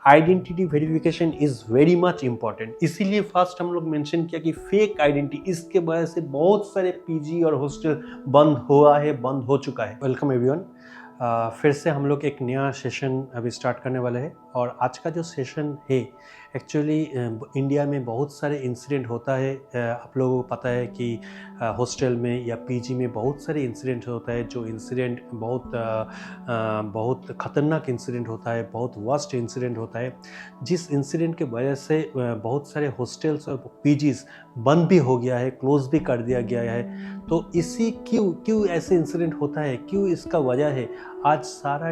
Identity verification is very much important. इसीलिए first हम लोग मेंशन किया कि फेक आइडेंटिटी, इसके वजह से बहुत सारे पीजी और हॉस्टल बंद हुआ है, बंद हो चुका है। Welcome everyone. फिर से हम लोग एक नया सेशन अभी स्टार्ट करने वाले हैं और आज का जो सेशन है एक्चुअली इंडिया में बहुत सारे इंसिडेंट होता है। आप लोगों को पता है कि हॉस्टल में या पीजी में बहुत सारे इंसिडेंट होता है, जो इंसिडेंट बहुत ख़तरनाक इंसिडेंट होता है, बहुत वर्स्ट इंसिडेंट होता है, जिस इंसिडेंट के वजह से बहुत सारे हॉस्टल्स और पीजीज बंद भी हो गया है, क्लोज भी कर दिया गया है। तो इसी क्यों ऐसे इंसिडेंट होता है, क्यों इसका वजह है, आज सारा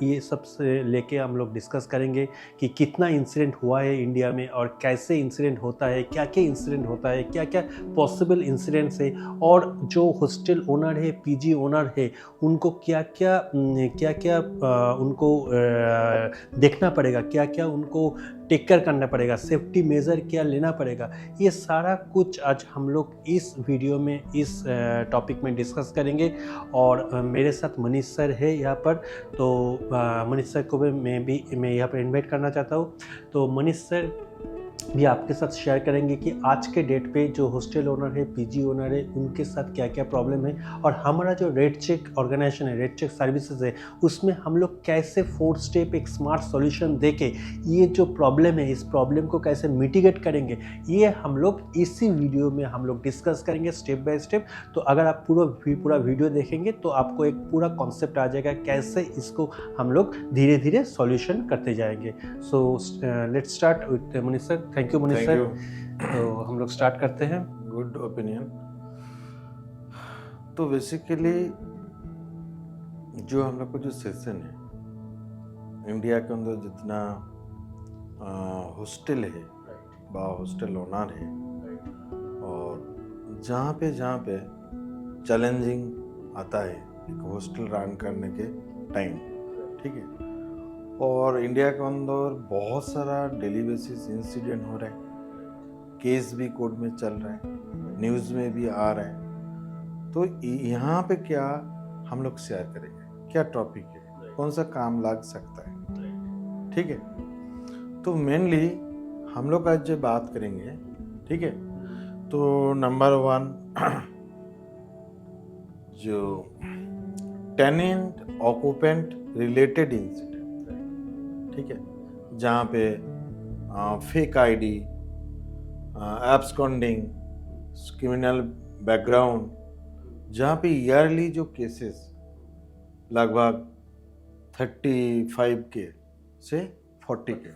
ये सब से लेके हम लोग डिस्कस करेंगे कि कितना इंसिडेंट हुआ है इंडिया में और कैसे इंसिडेंट होता है, क्या क्या इंसिडेंट होता है, क्या क्या पॉसिबल इंसिडेंट्स है, और जो हॉस्टल ओनर है, पीजी ओनर है, उनको क्या क्या उनको देखना पड़ेगा, क्या क्या उनको टेक केयर करना पड़ेगा, सेफ्टी मेजर क्या लेना पड़ेगा। ये सारा कुछ आज हम लोग इस वीडियो में, इस टॉपिक में डिस्कस करेंगे। और मेरे साथ मनीष सर है यहाँ पर, तो मनीष सर को भी मैं यहाँ पर इनवाइट करना चाहता हूँ। तो मनीष सर भी आपके साथ शेयर करेंगे कि आज के डेट पे जो हॉस्टल ओनर है, पीजी ओनर है, उनके साथ क्या क्या प्रॉब्लम है, और हमारा जो रेड चेक ऑर्गेनाइजेशन है, रेड चेक सर्विसेज है, उसमें हम लोग कैसे 4 स्टेप एक स्मार्ट सॉल्यूशन देके ये जो प्रॉब्लम है, इस प्रॉब्लम को कैसे मिटिगेट करेंगे, ये हम लोग इसी वीडियो में हम लोग डिस्कस करेंगे स्टेप बाय स्टेप। तो अगर आप पूरा वीडियो देखेंगे तो आपको एक पूरा कॉन्सेप्ट आ जाएगा कैसे इसको हम लोग धीरे धीरे सॉल्यूशन करते जाएंगे। So let's start with Manish sir. Thank you Manish sir. तो हम लोग स्टार्ट करते हैं। Good opinion. तो बेसिकली जो हम लोग का जो सेशन है, इंडिया के अंदर जितना हॉस्टल है बा हॉस्टल ओनर है, और जहाँ पे चैलेंजिंग आता है एक हॉस्टल रन करने के टाइम, ठीक है, और इंडिया के अंदर बहुत सारा डेली बेसिस इंसिडेंट हो रहा है, केस भी कोर्ट में चल रहा है, न्यूज़ में भी आ रहा है। तो यहाँ पे क्या हम लोग शेयर करेंगे, क्या टॉपिक है, कौन सा काम लग सकता है, ठीक है। तो मेनली हम लोग आज जो बात करेंगे, ठीक है, तो नंबर 1 जो टेनेंट ऑक्यूपेंट रिलेटेड इंसिडेंट, ठीक है, जहाँ पे fake ID, absconding, criminal background, जहाँ पे ईयरली जो केसेस लगभग 35 के से 40 के,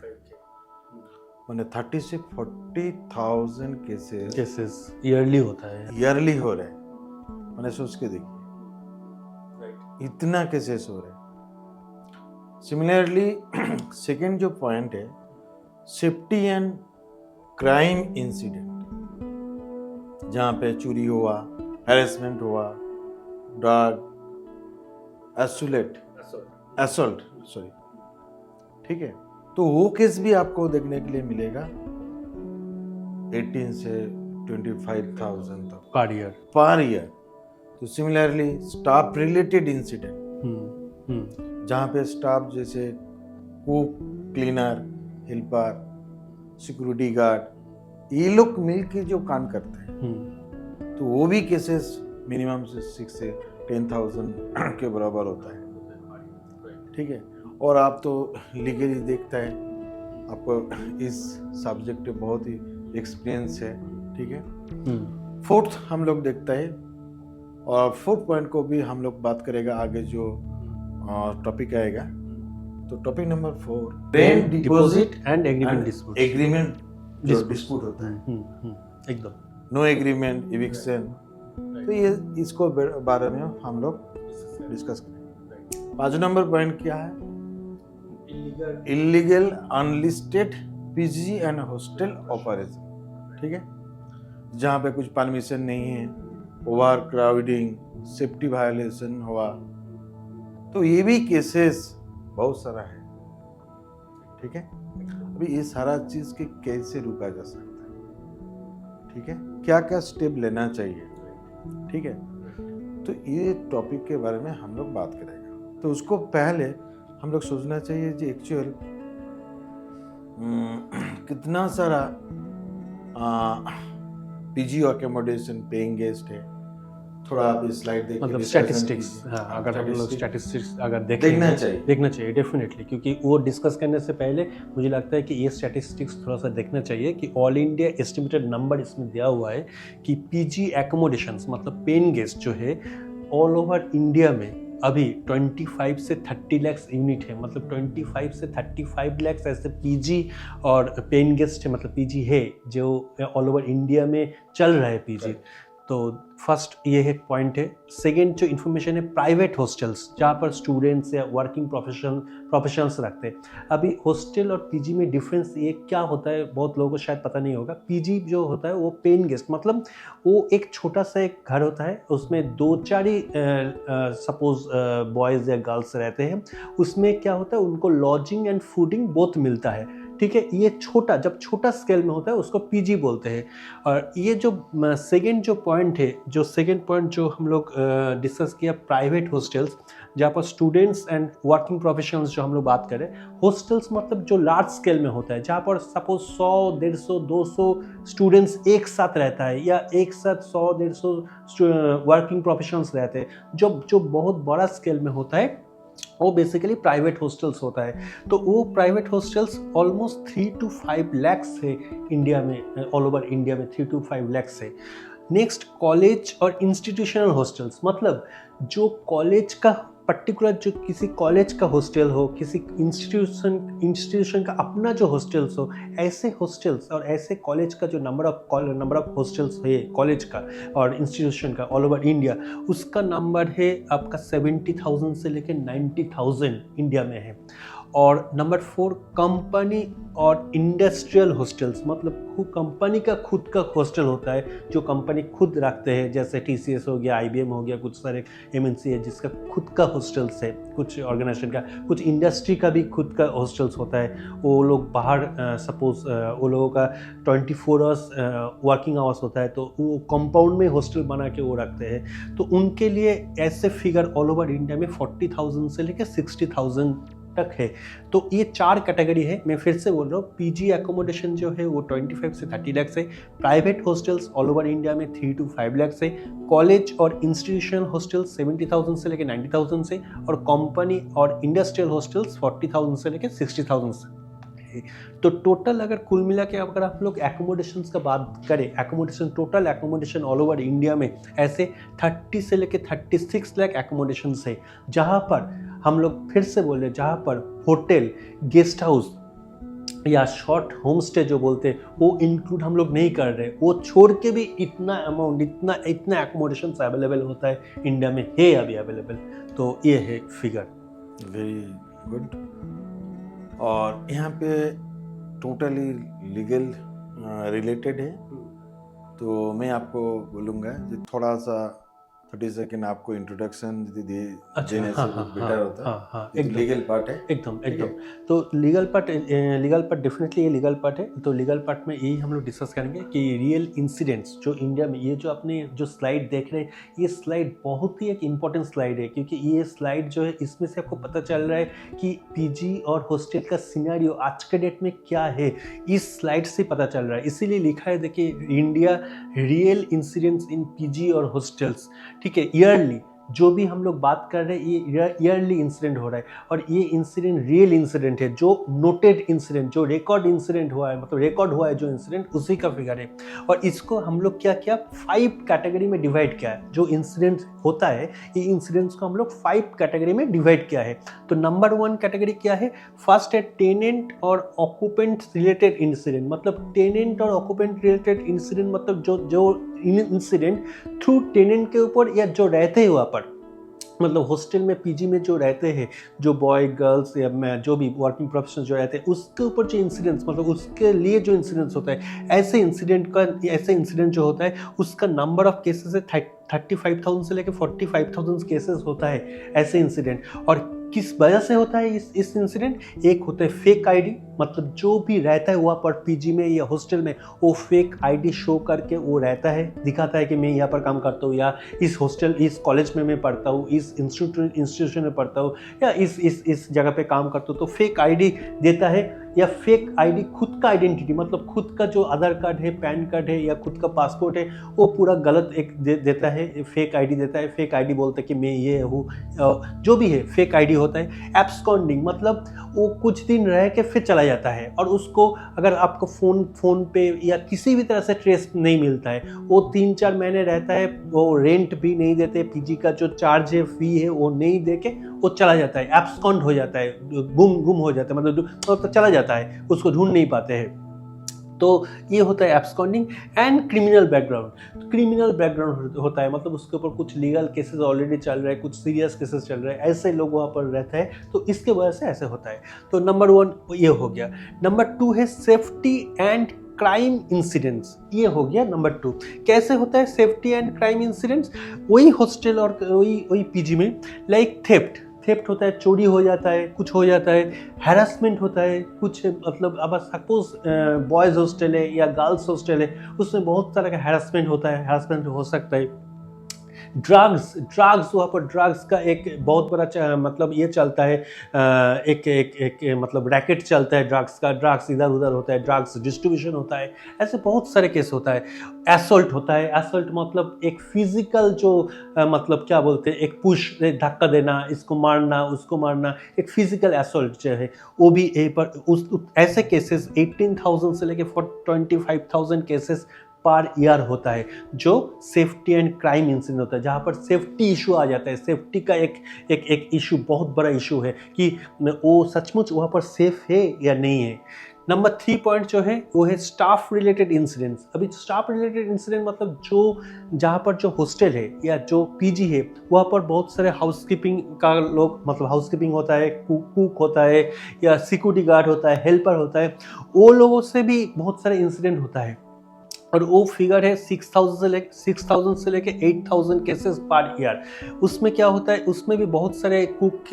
मैंने 30 से 40,000 केसेस ईयरली होता है, ईयरली हो रहे हैं। मैंने सोच के देखिए इतना केसेस हो रहे हैं। सिमिलरली सेकेंड जो पॉइंट है, सेफ्टी एंड क्राइम इंसिडेंट, जहाँ पे चोरी हुआ, हैरेसमेंट हुआ, ड्रग, असॉल्ट, ठीक है, तो वो केस भी आपको देखने के लिए मिलेगा 18 से 25,000 तक पर ईयर। तो सिमिलरली स्टाफ रिलेटेड इंसिडेंट, जहाँ पे स्टाफ जैसे cook, cleaner, helper, security guard, ये लोग मिलकर जो काम करते हैं, तो वो भी केसेस मिनिमम से 6 से 10,000 के बराबर होता है, ठीक है। और आप तो लीगली देखता है, आपको इस सब्जेक्ट पे बहुत ही एक्सपीरियंस है, ठीक है। फोर्थ हम लोग देखता है, और फोर्थ पॉइंट को भी हम लोग बात करेगा आगे जो टॉपिक आएगा। तो topic number 4, rent deposit and agreement dispute होता है, एकदम नो एग्रीमेंट, इविक्शन। तो ये इसको बारे में हम लोग डिस्कस करेंगे। 5 नंबर पॉइंट क्या है, illegal unlisted PG and hostel operation, ठीक है, जहाँ पे कुछ परमिशन नहीं है, ओवर क्राउडिंग, सेफ्टी वायलेशन हुआ, तो ये भी केसेस बहुत सारा है, ठीक है। अभी ये सारा चीज के कैसे रुका जा सकता है, ठीक है, क्या क्या स्टेप लेना चाहिए, ठीक है। तो ये टॉपिक के बारे में हम लोग बात करेंगे। तो उसको पहले हम लोग सोचना चाहिए कि एक्चुअल कितना सारा पीजी अकोमोडेशन पेइंग गेस्ट है, थोड़ा आप इस स्लाइड देखिए, मतलब स्टैटिस्टिक्स, हाँ, अगर हम लोग स्टैटिस्टिक्स अगर देखना चाहिए। देखना चाहिए डेफिनेटली, क्योंकि वो डिस्कस करने से पहले मुझे लगता है कि ये स्टैटिस्टिक्स थोड़ा सा देखना चाहिए कि ऑल इंडिया एस्टिमेटेड नंबर इसमें दिया हुआ है कि पीजी एकोमोडेशंस मतलब पेइंग गेस्ट जो है ऑल ओवर इंडिया में अभी 25 से 30 लाख यूनिट है, मतलब 25 से 35 लाख ऐसे पीजी और पेइंग गेस्ट है, मतलब पीजी है जो ऑल ओवर इंडिया में चल रहा है पीजी। तो फर्स्ट ये एक पॉइंट है। सेकेंड जो इन्फॉर्मेशन है प्राइवेट हॉस्टल्स जहाँ पर स्टूडेंट्स या वर्किंग प्रोफेशनल्स रखते हैं। अभी हॉस्टल और पीजी में डिफरेंस ये क्या होता है बहुत लोगों को शायद पता नहीं होगा। पीजी जो होता है वो पेइंग गेस्ट मतलब वो एक छोटा सा एक घर होता है, उसमें 2-4 ही सपोज बॉयज़ या गर्ल्स रहते हैं। उसमें क्या होता है उनको लॉजिंग एंड फूडिंग बोथ मिलता है, ठीक है। ये छोटा जब छोटा स्केल में होता है उसको पीजी बोलते हैं। और ये जो सेकंड जो पॉइंट है, जो सेकंड पॉइंट जो हम लोग डिस्कस किया प्राइवेट हॉस्टल्स जहाँ पर स्टूडेंट्स एंड वर्किंग प्रोफेशनल्स जो हम लोग बात करें, हॉस्टल्स मतलब जो लार्ज स्केल में होता है जहाँ पर सपोज 100, 150, 200 स्टूडेंट्स एक साथ रहता है या एक साथ 100, 150 वर्किंग प्रोफेशनल्स रहते हैं, जो बहुत बड़ा स्केल में होता है वो बेसिकली प्राइवेट हॉस्टल्स होता है। तो वो private hostels almost 3 to 5 lakh है इंडिया में, ऑल ओवर इंडिया में 3 to 5 लाख है। नेक्स्ट कॉलेज और इंस्टीट्यूशनल हॉस्टल्स मतलब जो कॉलेज का पर्टिकुलर जो किसी कॉलेज का हॉस्टल हो, किसी इंस्टीट्यूशन का अपना जो हॉस्टल्स हो, ऐसे हॉस्टल्स और ऐसे कॉलेज का जो नंबर ऑफ हॉस्टल्स है कॉलेज का और इंस्टीट्यूशन का ऑल ओवर इंडिया, उसका नंबर है आपका 70,000 से लेकर 90,000 इंडिया में है। और नंबर 4 कंपनी और इंडस्ट्रियल हॉस्टल्स मतलब कंपनी का खुद का हॉस्टल होता है जो कंपनी खुद रखते हैं, जैसे TCS हो गया, IBM हो गया, कुछ सारे MNC है जिसका खुद का हॉस्टल्स है, कुछ ऑर्गेनाइजेशन का, कुछ इंडस्ट्री का भी खुद का हॉस्टल्स होता है। वो लोग बाहर सपोज वो लोगों का 24 आवर्स वर्किंग आवर्स होता है, तो वो कंपाउंड में हॉस्टल बना के वो रखते हैं। तो उनके लिए ऐसे फिगर ऑल ओवर इंडिया में 40,000 से लेकर 60,000 तक है। तो ये 4 कैटेगरी है। मैं फिर से बोल रहा हूँ, पीजी एकोमोडेशन जो है वो 25 से 30 लाख है, private hostels all over India में 3 to 5 लाख है, कॉलेज और इंस्टीट्यूशनल हॉस्टल्स 70,000 से लेकर 90,000 से, और कंपनी और इंडस्ट्रियल हॉस्टल्स 40,000 से लेकर 60,000 से। तो टोटल अगर कुल मिला के अगर आप लोग एकोमोडेशन का बात करें, accommodation total accommodation all over India में ऐसे 30 से लेकर 36 लाख एकोमोडेशन है, जहाँ पर हम लोग फिर से बोल रहे हैं जहाँ पर होटल, गेस्ट हाउस या शॉर्ट होम स्टे जो बोलते हैं वो इंक्लूड हम लोग नहीं कर रहे। वो छोड़ के भी इतना अमाउंट इतना एकोमोडेशन अवेलेबल होता है इंडिया में है अभी अवेलेबल। तो ये है फिगर। Very good. और यहाँ पे टोटली लीगल रिलेटेड है, तो मैं आपको बोलूँगा कि थोड़ा सा 30 सेकेंड आपको इंट्रोडक्शन देने से बेटर होता है। एक लीगल पार्ट है एकदम। तो लीगल पार्ट डेफिनेटली ये लीगल पार्ट है। तो लीगल पार्ट में यही हम लोग डिस्कस करेंगे कि रियल इंसिडेंट्स जो इंडिया में, ये जो अपने जो स्लाइड देख रहे हैं, ये स्लाइड बहुत ही एक इम्पॉर्टेंट स्लाइड है, क्योंकि ये स्लाइड जो है इसमें से आपको पता चल रहा है कि पीजी और हॉस्टल का सिनेरियो आज के डेट में क्या है, इस स्लाइड से पता चल रहा है। इसीलिए लिखा है, देखिए, India real incidents in PG और हॉस्टल्स, ठीक है। ईयरली जो भी हम लोग बात कर रहे हैं ये ईयरली इंसिडेंट हो रहा है, और ये इंसिडेंट रियल इंसिडेंट है, जो नोटेड इंसिडेंट, जो रिकॉर्ड इंसिडेंट हुआ है, मतलब रिकॉर्ड हुआ है जो इंसिडेंट, उसी का फिगर है। और इसको हम लोग क्या किया, 5 कैटेगरी में डिवाइड किया है। जो इंसिडेंट होता है ये इंसिडेंट्स को हम लोग 5 कैटेगरी में डिवाइड किया है। तो नंबर 1 कैटेगरी क्या है, फर्स्ट है टेनेंट और ऑक्यूपेंट रिलेटेड इंसिडेंट। मतलब टेनेंट और ऑक्यूपेंट रिलेटेड इंसिडेंट मतलब जो इंसिडेंट थ्रू टेनेंट के ऊपर या जो रहते हैं वहाँ पर, मतलब हॉस्टल में पीजी में जो रहते हैं, जो बॉय गर्ल्स या जो भी वर्किंग प्रोफेशनल जो रहते हैं, उसके ऊपर जो इंसिडेंट्स, मतलब उसके लिए जो इंसिडेंट्स होता है, ऐसे इंसिडेंट जो होता है उसका नंबर ऑफ केसेस है 35,000 से लेकर 45,000 केसेस होता है ऐसे इंसिडेंट। और किस वजह से होता है इस इंसिडेंट, एक होता है फेक आईडी, मतलब जो भी रहता है वहाँ पर पीजी में या हॉस्टल में वो फेक आईडी शो करके वो रहता है, दिखाता है कि मैं यहाँ पर काम करता हूँ या इस हॉस्टल इस कॉलेज में मैं पढ़ता हूँ, इस इंस्टीट्यूशन में पढ़ता हूँ या इस जगह पे काम करता हूँ। तो फेक आईडी देता है या फेक आईडी खुद का आइडेंटिटी मतलब खुद का जो आधार कार्ड है, पैन कार्ड है या खुद का पासपोर्ट है वो पूरा गलत एक देता है, फेक आईडी देता है। फेक आईडी बोलता है कि मैं ये हूँ, जो भी है फेक आईडी होता है। एब्सकॉन्डिंग मतलब वो कुछ दिन रह के फिर चला जाता है और उसको अगर आपको फ़ोन पे या किसी भी तरह से ट्रेस नहीं मिलता है, वो 3-4 महीने रहता है, वो रेंट भी नहीं देते, पीजी का जो चार्ज है फी है वो नहीं दे के वो चला जाता है, एब्सकॉन्ड हो जाता है, गुम हो जाता है, मतलब तो चला जाता है, उसको ढूंढ नहीं पाते हैं। तो ये होता है एब्सकॉन्डिंग। एंड क्रिमिनल बैकग्राउंड, तो क्रिमिनल बैकग्राउंड होता है मतलब उसके ऊपर कुछ लीगल केसेस ऑलरेडी चल रहे हैं, कुछ सीरियस केसेस चल रहे हैं, ऐसे लोग वहाँ पर रहते हैं, तो इसके वजह से ऐसे होता है। तो नंबर 1 ये हो गया। नंबर 2 है सेफ्टी एंड क्राइम इंसिडेंट्स, ये हो गया नंबर 2। कैसे होता है सेफ्टी एंड क्राइम इंसिडेंट्स? वही हॉस्टल और वही पीजी में लाइक थेफ्ट होता है, चोरी हो जाता है, कुछ हो जाता है, हैरेसमेंट होता है, कुछ मतलब अब सपोज बॉयज़ हॉस्टल है या गर्ल्स हॉस्टल है, उसमें बहुत तरह का हैरेसमेंट होता है, हैरेसमेंट हो सकता है। ड्रग्स वहाँ पर ड्रग्स का एक बहुत बड़ा मतलब ये चलता है, एक मतलब रैकेट चलता है ड्रग्स का, ड्रग्स इधर उधर होता है, ड्रग्स डिस्ट्रीब्यूशन होता है, ऐसे बहुत सारे केस होता है। एसॉल्ट होता है, एसॉल्ट मतलब एक फिजिकल जो मतलब क्या बोलते हैं, एक पुश, धक्का देना, इसको मारना उसको मारना, एक फिजिकल एसॉल्ट जो है वो भी पर ऐसे केसेस 18,000 से लेके 25,000 केसेस पर ईयर होता है, जो सेफ्टी एंड क्राइम इंसिडेंट होता है, जहाँ पर सेफ्टी इशू आ जाता है। सेफ्टी का एक इशू, बहुत बड़ा इशू है कि वो सचमुच वहाँ पर सेफ है या नहीं है। नंबर 3 पॉइंट जो है वो है स्टाफ रिलेटेड इंसिडेंट्स। अभी स्टाफ रिलेटेड इंसिडेंट मतलब जो जहाँ पर जो हॉस्टल है या जो पीजी है वहाँ पर बहुत सारे हाउसकीपिंग का लोग, मतलब हाउसकीपिंग होता है, कुक होता है या सिक्योरिटी गार्ड होता है, हेल्पर होता है, वो लोगों से भी बहुत सारे इंसिडेंट होता है और वो फिगर है 6,000 से लेके 8,000 केसेस पर ईयर। उसमें क्या होता है, उसमें भी बहुत सारे कुक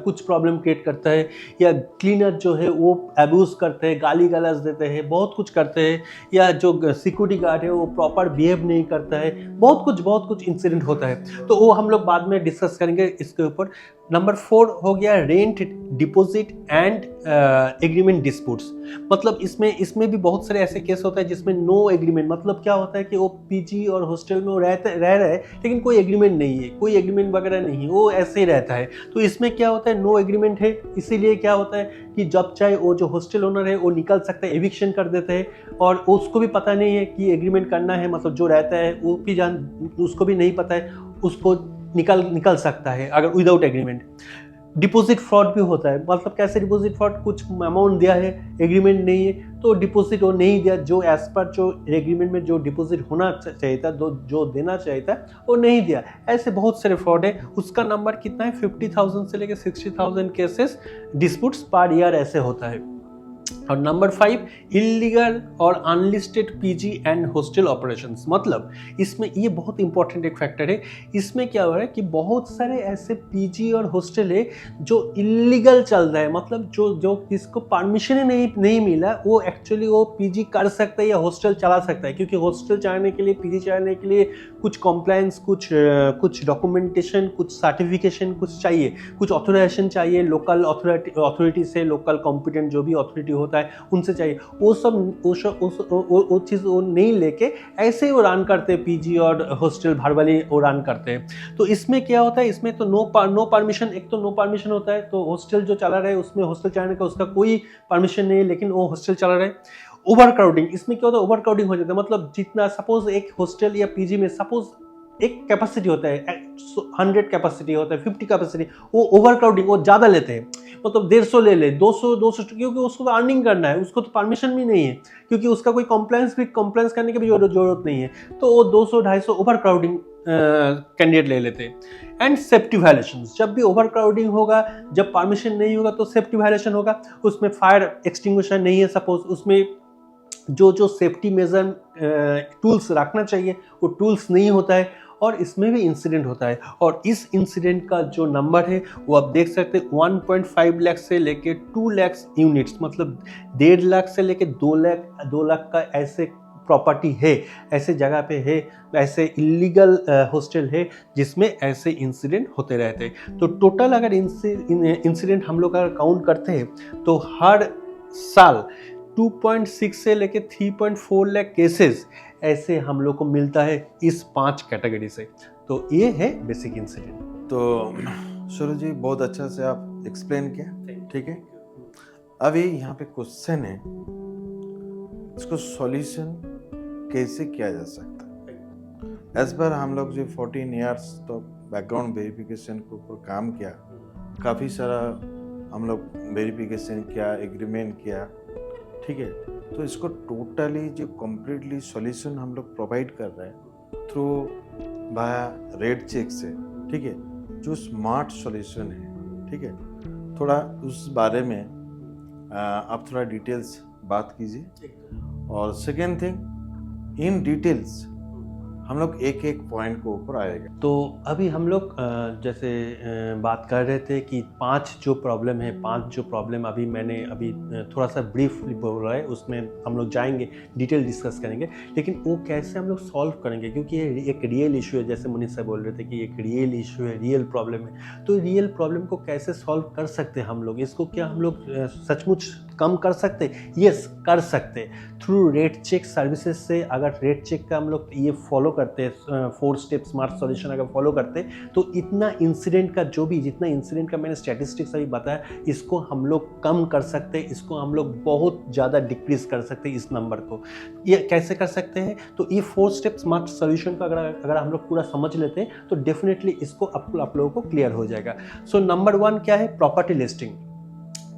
कुछ प्रॉब्लम क्रिएट करता है या क्लीनर जो है वो अब्यूज़ करते हैं, गाली गलौज देते हैं, बहुत कुछ करते हैं, या जो सिक्योरिटी गार्ड है वो प्रॉपर बिहेव नहीं करता है, बहुत कुछ इंसिडेंट होता है। तो वो हम लोग बाद में डिस्कस करेंगे इसके ऊपर। नंबर 4 हो गया rent deposit and agreement disputes. मतलब इसमें भी बहुत सारे ऐसे केस होते हैं जिसमें नो एग्रीमेंट, मतलब क्या होता है कि वो पीजी और हॉस्टल में वो रह रहे हैं लेकिन कोई एग्रीमेंट नहीं है, कोई एग्रीमेंट वगैरह नहीं है, वो ऐसे ही रहता है। तो इसमें क्या होता है, नो एग्रीमेंट है, इसीलिए क्या होता है कि जब चाहे वो जो हॉस्टल ओनर है वो निकल सकता है, एविक्शन कर देते हैं और उसको भी पता नहीं है कि एग्रीमेंट करना है, मतलब जो रहता है वो भी उसको भी नहीं पता है, उसको निकल सकता है अगर विदाउट एग्रीमेंट। डिपॉजिट फ्रॉड भी होता है, मतलब कैसे डिपॉजिट फ्रॉड, कुछ अमाउंट दिया है, एग्रीमेंट नहीं है तो डिपॉजिट वो नहीं दिया, जो एज पर जो एग्रीमेंट में जो डिपॉजिट होना चाहिए था, जो देना चाहिए था वो नहीं दिया। ऐसे बहुत सारे फ्रॉड है। उसका नंबर कितना है, 50,000 से लेकर 60,000 केसेस डिस्प्यूट्स पर ईयर ऐसे होता है। और नंबर 5 इलीगल और unlisted PG and hostel operations. मतलब इसमें ये बहुत इंपॉर्टेंट एक फैक्टर है। इसमें क्या हो रहा है कि बहुत सारे ऐसे पीजी और हॉस्टल है जो इलीगल चल रहा है, मतलब जो जिसको परमिशन ही नहीं मिला वो एक्चुअली वो पीजी कर सकता है या हॉस्टल चला सकता है, क्योंकि हॉस्टल चलाने के लिए, पीजी चलाने के लिए कुछ कॉम्प्लायंस, कुछ डॉक्यूमेंटेशन, कुछ सर्टिफिकेशन कुछ चाहिए, कुछ ऑथोराइजेशन चाहिए, लोकल अथॉरिटी से, लोकल कॉम्पिटेंट जो भी अथॉरिटी होता है उनसे चाहिए। वो चीज़ वो नहीं लेके ऐसे ही वो रन करते हैं, पीजी और हॉस्टल भरवाली वो रन करते हैं। तो इसमें क्या होता है, इसमें तो नो परमिशन, एक तो नो परमिशन होता है, तो हॉस्टल जो चला रहा है उसमें हॉस्टल चलाने का उसका कोई परमिशन नहीं है, लेकिन वो हॉस्टल चला रहा है। ओवर क्राउडिंग, इसमें क्या होता है, ओवर क्राउडिंग हो जाता है, मतलब जितना सपोज एक हॉस्टल या पीजी में सपोज एक कैपेसिटी होता है, 100 कैपेसिटी होता है, 50 कैपेसिटी, वो ओवर क्राउडिंग वो ज़्यादा लेते हैं, मतलब 150 ले ले, 200, क्योंकि उसको तो अर्निंग करना है, उसको तो परमिशन भी नहीं है, क्योंकि उसका कोई कंप्लेंस करने की भी जरूरत नहीं है, तो वो 200-250 ओवर क्राउडिंग कैंडिडेट ले लेते हैं। एंड सेफ्टी वायलेशंस, जब भी ओवर क्राउडिंग होगा, जब परमिशन नहीं होगा तो सेफ्टी वायलेशन होगा। उसमें फायर एक्सटिंग्विशर नहीं है सपोज, उसमें जो सेफ्टी मेजर टूल्स रखना चाहिए वो टूल्स नहीं होता है, और इसमें भी इंसिडेंट होता है। और इस इंसिडेंट का जो नंबर है वो आप देख सकते हैं 1.5 लाख से लेके 2 लाख यूनिट्स, मतलब 1.5 लाख से लेके 2 लाख का ऐसे प्रॉपर्टी है, ऐसे जगह पे है, ऐसे इलीगल हॉस्टल है जिसमें ऐसे इंसिडेंट होते रहते हैं। तो टोटल अगर इंसिडेंट हम लोग अगर काउंट करते हैं तो हर साल 2.6 से लेके 3.4 लाख केसेस ऐसे हम लोग को मिलता है इस 5 कैटेगरी से। तो ये है बेसिक इंसिडेंट। तो शुरू जी बहुत अच्छा से आप एक्सप्लेन किया, ठीक है। अभी यहाँ पे क्वेश्चन है, इसको सॉल्यूशन कैसे किया जा सकता है। एज पर हम लोग जो 14 ईयर्स तो बैकग्राउंड वेरिफिकेशन के ऊपर काम किया, काफ़ी सारा हम लोग वेरिफिकेशन किया, एग्रीमेंट किया, ठीक है। तो इसको टोटली जो कम्प्लीटली सॉल्यूशन हम लोग प्रोवाइड कर रहे हैं थ्रू बाया रेड चेक से, ठीक है, जो स्मार्ट सॉल्यूशन है, ठीक है। थोड़ा उस बारे में आप थोड़ा डिटेल्स बात कीजिए। और सेकेंड थिंग, इन डिटेल्स हम लोग एक एक पॉइंट के ऊपर आएगा। तो अभी हम लोग जैसे बात कर रहे थे कि 5 जो प्रॉब्लम है, 5 जो प्रॉब्लम अभी मैंने अभी थोड़ा सा ब्रीफली बोल रहा है, उसमें हम लोग जाएंगे, डिटेल डिस्कस करेंगे, लेकिन वो कैसे हम लोग सॉल्व करेंगे, क्योंकि ये एक रियल इशू है। जैसे मुनीष साहब बोल रहे थे कि एक रियल इशू है, रियल प्रॉब्लम है। तो रियल प्रॉब्लम को कैसे सॉल्व कर सकते हैं हम लोग, इसको क्या हम लोग सचमुच कम कर सकते हैं? यस, कर सकते हैं थ्रू रेट चेक सर्विसेज से। अगर रेट चेक का हम लोग ये फॉलो करते हैं, 4 स्टेप स्मार्ट सॉल्यूशन अगर फॉलो करते हैं, तो इतना इंसिडेंट का जितना इंसिडेंट का मैंने स्टैटिस्टिक्स अभी बताया, इसको हम लोग कम कर सकते हैं, इसको हम लोग बहुत ज़्यादा डिक्रीज कर सकते हैं इस नंबर को। ये कैसे कर सकते हैं? तो ये 4 स्टेप स्मार्ट सॉल्यूशन का अगर हम लोग पूरा समझ लेते हैं तो डेफिनेटली इसको आप लोगों को क्लियर हो जाएगा। सो नंबर 1 क्या है? Property listing.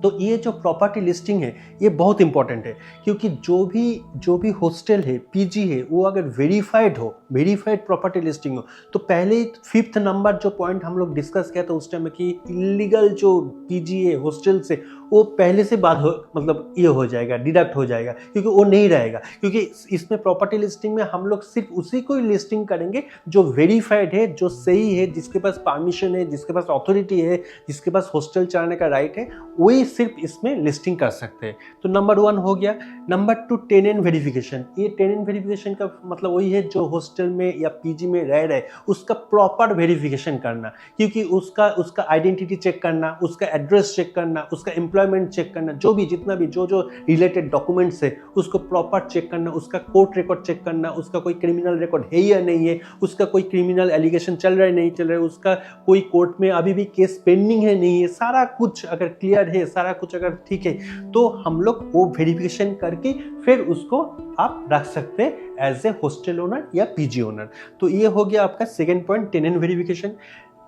तो ये जो प्रॉपर्टी लिस्टिंग है ये बहुत इंपॉर्टेंट है, क्योंकि जो भी हॉस्टल है, पीजी है, वो अगर वेरीफाइड प्रॉपर्टी लिस्टिंग हो, तो पहले 5th नंबर जो पॉइंट हम लोग डिस्कस किया था उस टाइम में कि इलीगल जो पीजी है हॉस्टल से, वो पहले से बात हो, मतलब ये हो जाएगा, डिडक्ट हो जाएगा, क्योंकि वो नहीं रहेगा। क्योंकि इसमें प्रॉपर्टी लिस्टिंग में हम लोग सिर्फ उसी को ही लिस्टिंग करेंगे जो वेरीफाइड है, जो सही है, जिसके पास परमिशन है, जिसके पास अथॉरिटी है, जिसके पास हॉस्टल चलाने का राइट है, वही सिर्फ इसमें लिस्टिंग कर सकते हैं। तो नंबर 1 हो गया। Number 2 tenant verification. ये टेनेंट वेरिफिकेशन का मतलब वही है जो हॉस्टल में या पीजी में रह रहे उसका प्रॉपर वेरिफिकेशन करना, क्योंकि उसका आइडेंटिटी चेक करना, उसका एड्रेस चेक करना, उसका एम्प्लॉयमेंट चेक करना, जितना भी जो रिलेटेड डॉक्यूमेंट्स है उसको प्रॉपर चेक करना, उसका कोर्ट रिकॉर्ड चेक करना, उसका कोई क्रिमिनल रिकॉर्ड है या नहीं है, उसका कोई क्रिमिनल एलिगेशन चल रहा है नहीं चल रहा है, उसका कोई कोर्ट में अभी भी केस पेंडिंग है नहीं है, सारा कुछ अगर क्लियर है, सारा कुछ अगर ठीक है, तो हम लोग वो वेरिफिकेशन करके फिर उसको आप रख सकते हैं एज ए हॉस्टल ओनर या पीजी ओनर। तो ये हो गया आपका second point, tenant verification.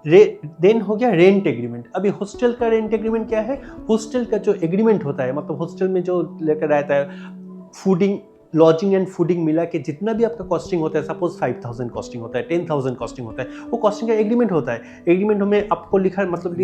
Then हो गया रेंट एग्रीमेंट। अभी हॉस्टल का रेंट एग्रीमेंट क्या है? हॉस्टल का जो एग्रीमेंट होता है, मतलब हॉस्टल में जो लेकर रहता है, फूडिंग, लॉजिंग एंड फूडिंग मिला के जितना भी आपका कॉस्टिंग होता है, सपोज 5,000 कॉस्टिंग होता है, 10,000 कॉस्टिंग होता है, वो कॉस्टिंग का एग्रीमेंट होता है। एग्रीमेंट में आपको लिखा, मतलब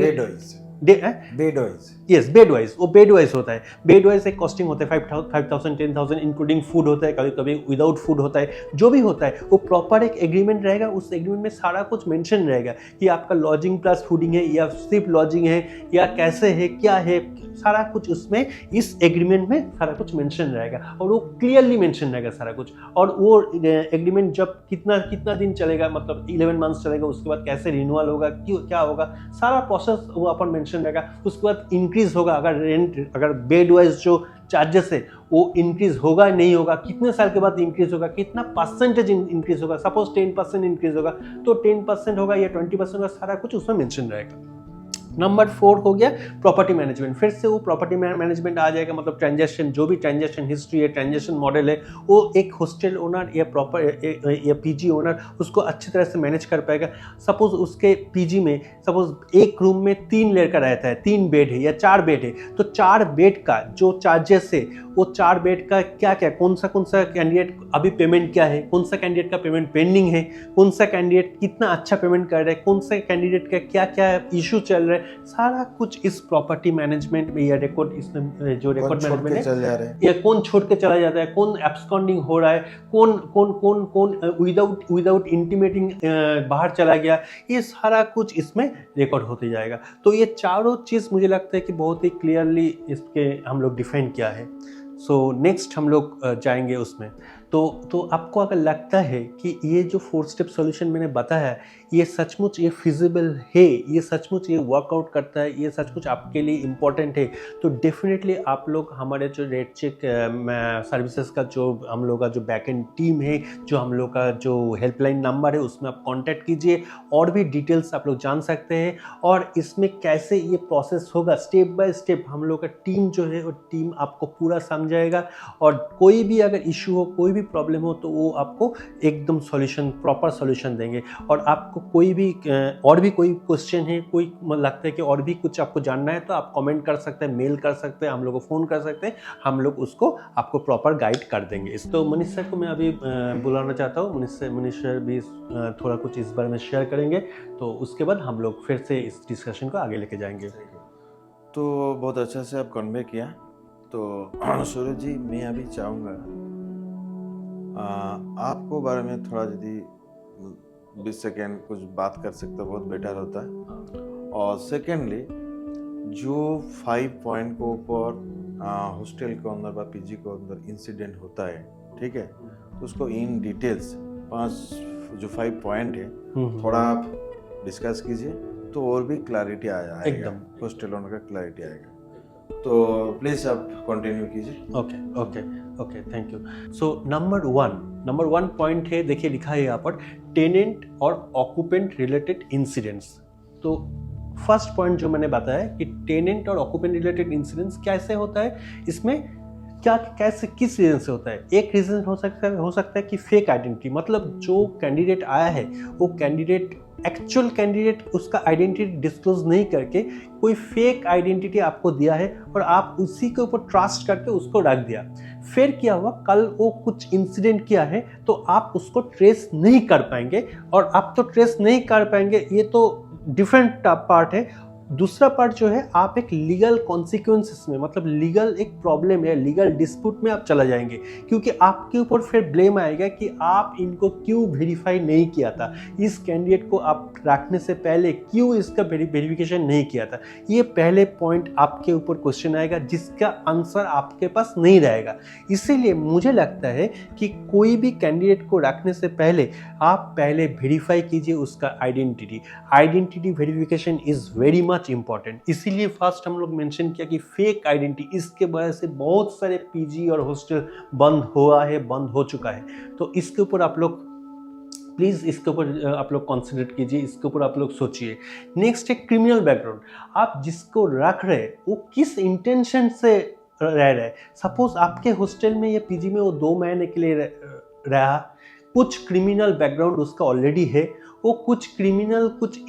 बेड वाइज, वो बेड वाइज होता है। बेड वाइज एक कॉस्टिंग होता है 5,000 10,000 इंक्लूडिंग फूड होता है, कभी कभी विदाउट फूड होता है, जो भी होता है वो प्रॉपर एक एग्रीमेंट रहेगा। उस एग्रीमेंट में सारा कुछ मेंशन रहेगा कि आपका लॉजिंग प्लस फूडिंग है या सिर्फ लॉजिंग है या कैसे है, क्या है, सारा कुछ उसमें इस एग्रीमेंट में सारा कुछ मेंशन रहेगा और वो क्लियरली मेंशन रहेगा सारा कुछ। और वो एग्रीमेंट जब कितना दिन चलेगा, मतलब 11 मंथ्स चलेगा, उसके बाद कैसे रिन्यूअल होगा, क्या होगा, सारा प्रोसेस वो अपन मेंशन रहेगा। उसके बाद इंक्रीज होगा, अगर बेड वाइज जो चार्जेस है वो इंक्रीज होगा नहीं होगा, कितने साल के बाद इंक्रीज होगा, कितना परसेंटेज इंक्रीज होगा, सपोज 10% इंक्रीज होगा तो 10% होगा या 20% होगा, सारा कुछ उसमें मेंशन रहेगा। नंबर 4 हो गया प्रॉपर्टी मैनेजमेंट। फिर से वो प्रॉपर्टी मैनेजमेंट आ जाएगा, मतलब ट्रांजैक्शन, जो भी ट्रांजैक्शन हिस्ट्री है, ट्रांजैक्शन मॉडल है, वो एक हॉस्टल ओनर या पीजी ओनर उसको अच्छी तरह से मैनेज कर पाएगा। सपोज उसके पीजी में सपोज एक रूम में 3 लड़का रहता है, 3 बेड है या 4 बेड है, तो 4 बेड का जो चार्जेस है, वो 4 बेड का क्या कौन सा कैंडिडेट अभी पेमेंट क्या है, कौन सा कैंडिडेट का पेमेंट पेंडिंग है, कौन सा कैंडिडेट कितना अच्छा पेमेंट कर रहा है, कौन सा कैंडिडेट का क्या इशू चल रहा है, सारा कुछ इस प्रॉपर्टी मैनेजमेंट में या रिकॉर्ड इसमें जो रिकॉर्ड मैनेजमेंट है चल जा रहे हैं या कौन छोड़ के चला जाता है, कौन एब्सकॉन्डिंग हो रहा है, कौन कौन कौन कौन विदाउट इंटीमेटिंग बाहर चला गया, ये सारा कुछ इसमें रिकॉर्ड होते जाएगा। तो ये चारों चीज़ मुझे लगता है कि बहुत ही क्लियरली इसके हम लोग डिफाइन किया है। सो नेक्स्ट हम लोग जाएंगे उसमें। तो आपको अगर लगता है कि ये जो 4 स्टेप सॉल्यूशन मैंने बताया ये सचमुच ये फिजिबल है, ये सचमुच ये वर्कआउट करता है, ये सचमुच आपके लिए इम्पोर्टेंट है, तो डेफिनेटली आप लोग हमारे जो रेड चेक सर्विसेज का जो हम लोग का जो बैकएंड टीम है, जो हम लोग का जो हेल्पलाइन नंबर है उसमें आप कांटेक्ट कीजिए, और भी डिटेल्स आप लोग जान सकते हैं। और इसमें कैसे ये प्रोसेस होगा स्टेप बाय स्टेप हम लोग का टीम जो है वो टीम आपको पूरा समझाएगा, और कोई भी अगर इशू हो, कोई भी प्रॉब्लम हो तो वो आपको एकदम सॉल्यूशन, प्रॉपर सॉल्यूशन देंगे। और आपको कोई भी और भी कोई क्वेश्चन है, कोई लगता है कि और भी कुछ आपको जानना है तो आप कमेंट कर सकते हैं, मेल कर सकते हैं, हम लोग को फ़ोन कर सकते हैं, हम लोग उसको आपको प्रॉपर गाइड कर देंगे। इस तो मनीष सर को मैं अभी बुलाना चाहता हूँ। मनीष सर भी थोड़ा कुछ इस बारे में शेयर करेंगे, तो उसके बाद हम लोग फिर से इस डिस्कशन को आगे लेके जाएंगे। तो बहुत अच्छा से आप कन्वे किया। तो सूरज जी, मैं अभी चाहूँगा आपको बारे में थोड़ा यदि 20 सेकेंड कुछ बात कर सकते हो बहुत बेटर होता है। और सेकेंडली जो 5 पॉइंट के ऊपर हॉस्टल के अंदर व पीजी के अंदर इंसिडेंट होता है, ठीक है, तो उसको इन डिटेल्स 5 पॉइंट है थोड़ा आप डिस्कस कीजिए, तो और भी क्लैरिटी आ जाएगा, एकदम हॉस्टल ओनर का क्लैरिटी आएगा। तो प्लीज आप कंटिन्यू कीजिए। Okay, thank you. So number one point है, देखिए लिखा है यहाँ पर टेनेंट और ऑक्यूपेंट रिलेटेड इंसिडेंट्स। तो फर्स्ट पॉइंट जो मैंने बताया कि टेनेंट और ऑक्यूपेंट रिलेटेड इंसिडेंट्स कैसे होता है, इसमें क्या कैसे किस रीजन से होता है। एक रीजन हो सकता है कि फेक आइडेंटिटी, मतलब जो कैंडिडेट आया है वो कैंडिडेट एक्चुअल कैंडिडेट उसका आइडेंटिटी डिस्क्लोज नहीं करके कोई फेक आइडेंटिटी आपको दिया है और आप उसी के ऊपर ट्रस्ट करके उसको रख दिया। फिर क्या हुआ, कल वो कुछ इंसिडेंट किया है तो आप उसको ट्रेस नहीं कर पाएंगे, और आप तो ट्रेस नहीं कर पाएंगे, ये तो डिफरेंट पार्ट है। दूसरा पार्ट जो है, आप एक लीगल कॉन्सिक्वेंसेस में, मतलब लीगल एक प्रॉब्लम है, लीगल डिस्प्यूट में आप चला जाएंगे, क्योंकि आपके ऊपर फिर ब्लेम आएगा कि आप इनको क्यों वेरीफाई नहीं किया था, इस कैंडिडेट को आप रखने से पहले क्यों इसका वेरिफिकेशन नहीं किया था। ये पहले पॉइंट आपके ऊपर क्वेश्चन आएगा जिसका आंसर आपके पास नहीं रहेगा। इसीलिए मुझे लगता है कि कोई भी कैंडिडेट को रखने से पहले आप पहले वेरीफाई कीजिए उसका identity verification is very much important. इसीलिए फर्स्ट हम लोग मेंशन किया कि फेक आइडेंटिटी, इसके वजह से बहुत सारे पीजी और हॉस्टल बंद हो चुका है। तो इसके ऊपर आप लोग प्लीज़ इसके ऊपर आप लोग कॉन्सेंट्रेट कीजिए, इसके ऊपर आप लोग सोचिए। नेक्स्ट है क्रिमिनल बैकग्राउंड। आप जिसको रख रहे वो किस इंटेंशन से रह रहे हैं। सपोज आपके हॉस्टल में या पीजी में वो 2 महीने के लिए रहा, कुछ क्रिमिनल बैकग्राउंड उसका ऑलरेडी है, वो कुछ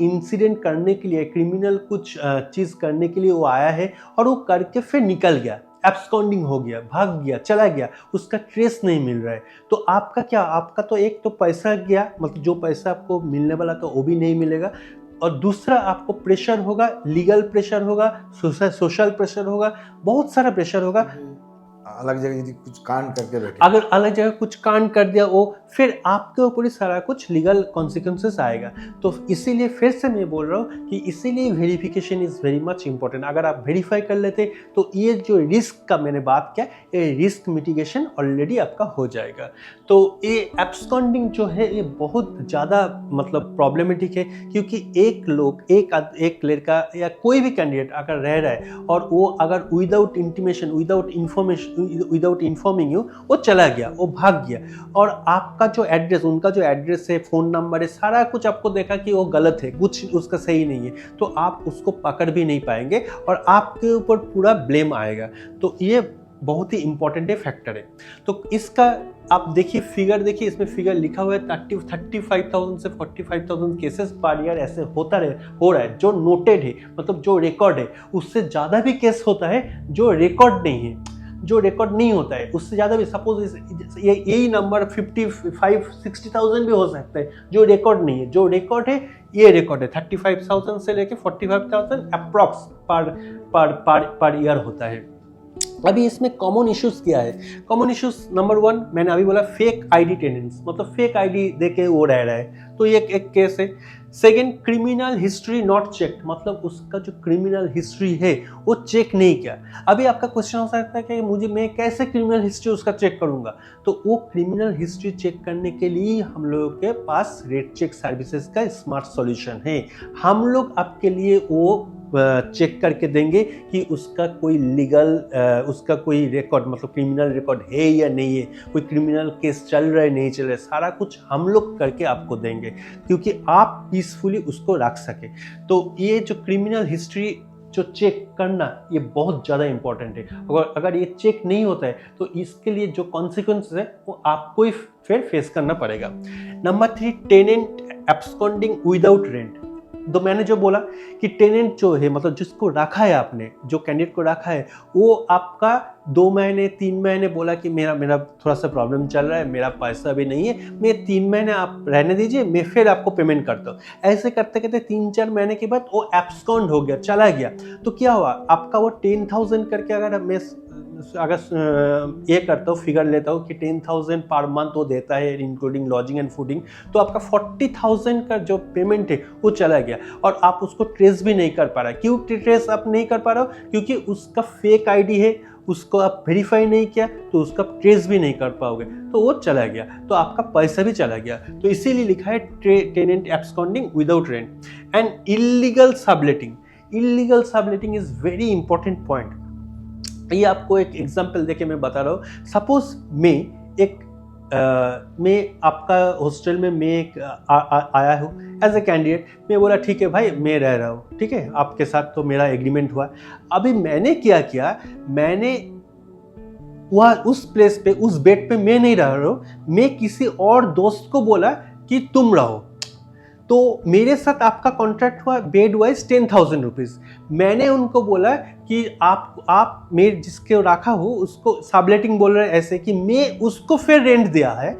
इंसिडेंट करने के लिए, क्रिमिनल कुछ चीज़ करने के लिए वो आया है और वो करके फिर निकल गया, एब्सकॉन्डिंग हो गया, भाग गया, चला गया, उसका ट्रेस नहीं मिल रहा है। तो आपका क्या, आपका तो एक तो पैसा गया, मतलब जो पैसा आपको मिलने वाला था वो भी नहीं मिलेगा, और दूसरा आपको प्रेशर होगा, लीगल प्रेशर होगा, सोशल प्रेशर होगा, बहुत सारा प्रेशर होगा। अलग जगह यदि कुछ कांड करके बैठे, अगर अलग जगह कुछ कांड कर दिया वो, फिर आपके ऊपर ही सारा कुछ लीगल कॉन्सिक्वेंसेस आएगा। तो इसीलिए फिर से मैं बोल रहा हूँ कि इसीलिए verification is very much important. अगर आप वेरीफाई कर लेते तो ये जो रिस्क का मैंने बात किया, ये रिस्क मिटिगेशन ऑलरेडी आपका हो जाएगा। तो ये एब्सकॉन्डिंग जो है ये बहुत ज़्यादा मतलब प्रॉब्लमेटिक है, क्योंकि एक लड़का या कोई भी कैंडिडेट अगर रह रहा है और वो अगर without intimation, without informing you वो चला गया, वो भाग गया, और आपका जो एड्रेस, उनका जो एड्रेस है, फ़ोन नंबर है, सारा कुछ आपको देखा कि वो गलत है, कुछ उसका सही नहीं है, तो आप उसको पकड़ भी नहीं पाएंगे और आपके ऊपर पूरा ब्लेम आएगा। तो ये बहुत ही इंपॉर्टेंट फैक्टर है। तो इसका आप देखिए, फिगर देखिए, इसमें फिगर लिखा हुआ है 35,000 से 45,000 केसेस पर ईयर ऐसे हो रहा है, जो नोटेड है, मतलब जो रिकॉर्ड है। उससे ज़्यादा भी केस होता है जो रिकॉर्ड नहीं है। जो रिकॉर्ड नहीं होता है, उससे ज़्यादा भी, सपोज यही नंबर 55-60,000 भी हो सकता है जो रिकॉर्ड नहीं है। जो रिकॉर्ड है ये रिकॉर्ड है 35,000 से लेके 45,000 अप्रॉक्स पर ईयर होता है। अभी इसमें कॉमन इश्यूज क्या है? कॉमन इश्यूज नंबर 1 मैंने अभी बोला, फेक आईडी टेनेंट्स, मतलब फेक आईडी देके वो रह रहा है, तो ये एक केस है। Second, criminal history not check, मतलब उसका जो क्रिमिनल हिस्ट्री है वो चेक नहीं किया। अभी आपका क्वेश्चन हो सकता है कि मैं कैसे क्रिमिनल हिस्ट्री उसका चेक करूंगा? तो वो क्रिमिनल हिस्ट्री चेक करने के लिए हम लोगों के पास रेड चेक सर्विसेज का स्मार्ट सॉल्यूशन है। हम लोग आपके लिए वो चेक करके देंगे कि उसका कोई लीगल उसका कोई रिकॉर्ड, मतलब क्रिमिनल रिकॉर्ड है या नहीं है, कोई क्रिमिनल केस चल रहा है नहीं चल रहा है, सारा कुछ हम लोग करके आपको देंगे, क्योंकि आप पीसफुली उसको रख सके। तो ये जो क्रिमिनल हिस्ट्री जो चेक करना, ये बहुत ज़्यादा इंपॉर्टेंट है। अगर ये चेक नहीं होता है तो इसके लिए जो कॉन्सिक्वेंसेस है वो आपको ही फिर फेस करना पड़ेगा। Number 3, tenant absconding without rent. तो मैंने जो बोला कि टेनेंट जो है, मतलब जिसको रखा है आपने, जो कैंडिडेट को रखा है, वो आपका 2 महीने 3 महीने बोला कि मेरा थोड़ा सा प्रॉब्लम चल रहा है, मेरा पैसा भी नहीं है, मैं 3 महीने आप रहने दीजिए, मैं फिर आपको पेमेंट करता हूँ। ऐसे करते करते 3-4 महीने के बाद वो एब्सकॉन्ड हो गया, चला गया। तो क्या हुआ, आपका वो 10,000 करके अगर ये करता हूँ, फिगर लेता हूँ कि 10,000 पर मंथ वो देता है इंक्लूडिंग लॉजिंग एंड फूडिंग, तो आपका 40,000 का जो पेमेंट है वो चला गया और आप उसको ट्रेस भी नहीं कर पा रहे। क्यों ट्रेस आप नहीं कर पा रहे हो? क्योंकि उसका फेक आईडी है, उसको आप वेरीफाई नहीं किया तो उसका ट्रेस भी नहीं कर पाओगे, तो वो चला गया, तो आपका पैसा भी चला गया। तो इसीलिए लिखा है tenant absconding without rent and illegal subletting. Illegal subletting is very important point. ये आपको एक एग्जांपल देके मैं बता रहा हूँ। सपोज मैं आपका हॉस्टल में आया हूँ एज ए कैंडिडेट। मैं बोला ठीक है भाई, मैं रह रहा हूँ, ठीक है, आपके साथ तो मेरा एग्रीमेंट हुआ। अभी मैंने क्या किया, मैंने वह उस प्लेस पे, उस बेड पे मैं नहीं रह रहा हूँ, मैं किसी और दोस्त को बोला कि तुम रहो। तो मेरे साथ आपका कॉन्ट्रैक्ट हुआ बेड वाइज 10,000 रुपीज़। मैंने उनको बोला कि आप मैं जिसके रखा हूँ उसको सबलेटिंग बोल रहे हैं, ऐसे कि मैं उसको फिर रेंट दिया है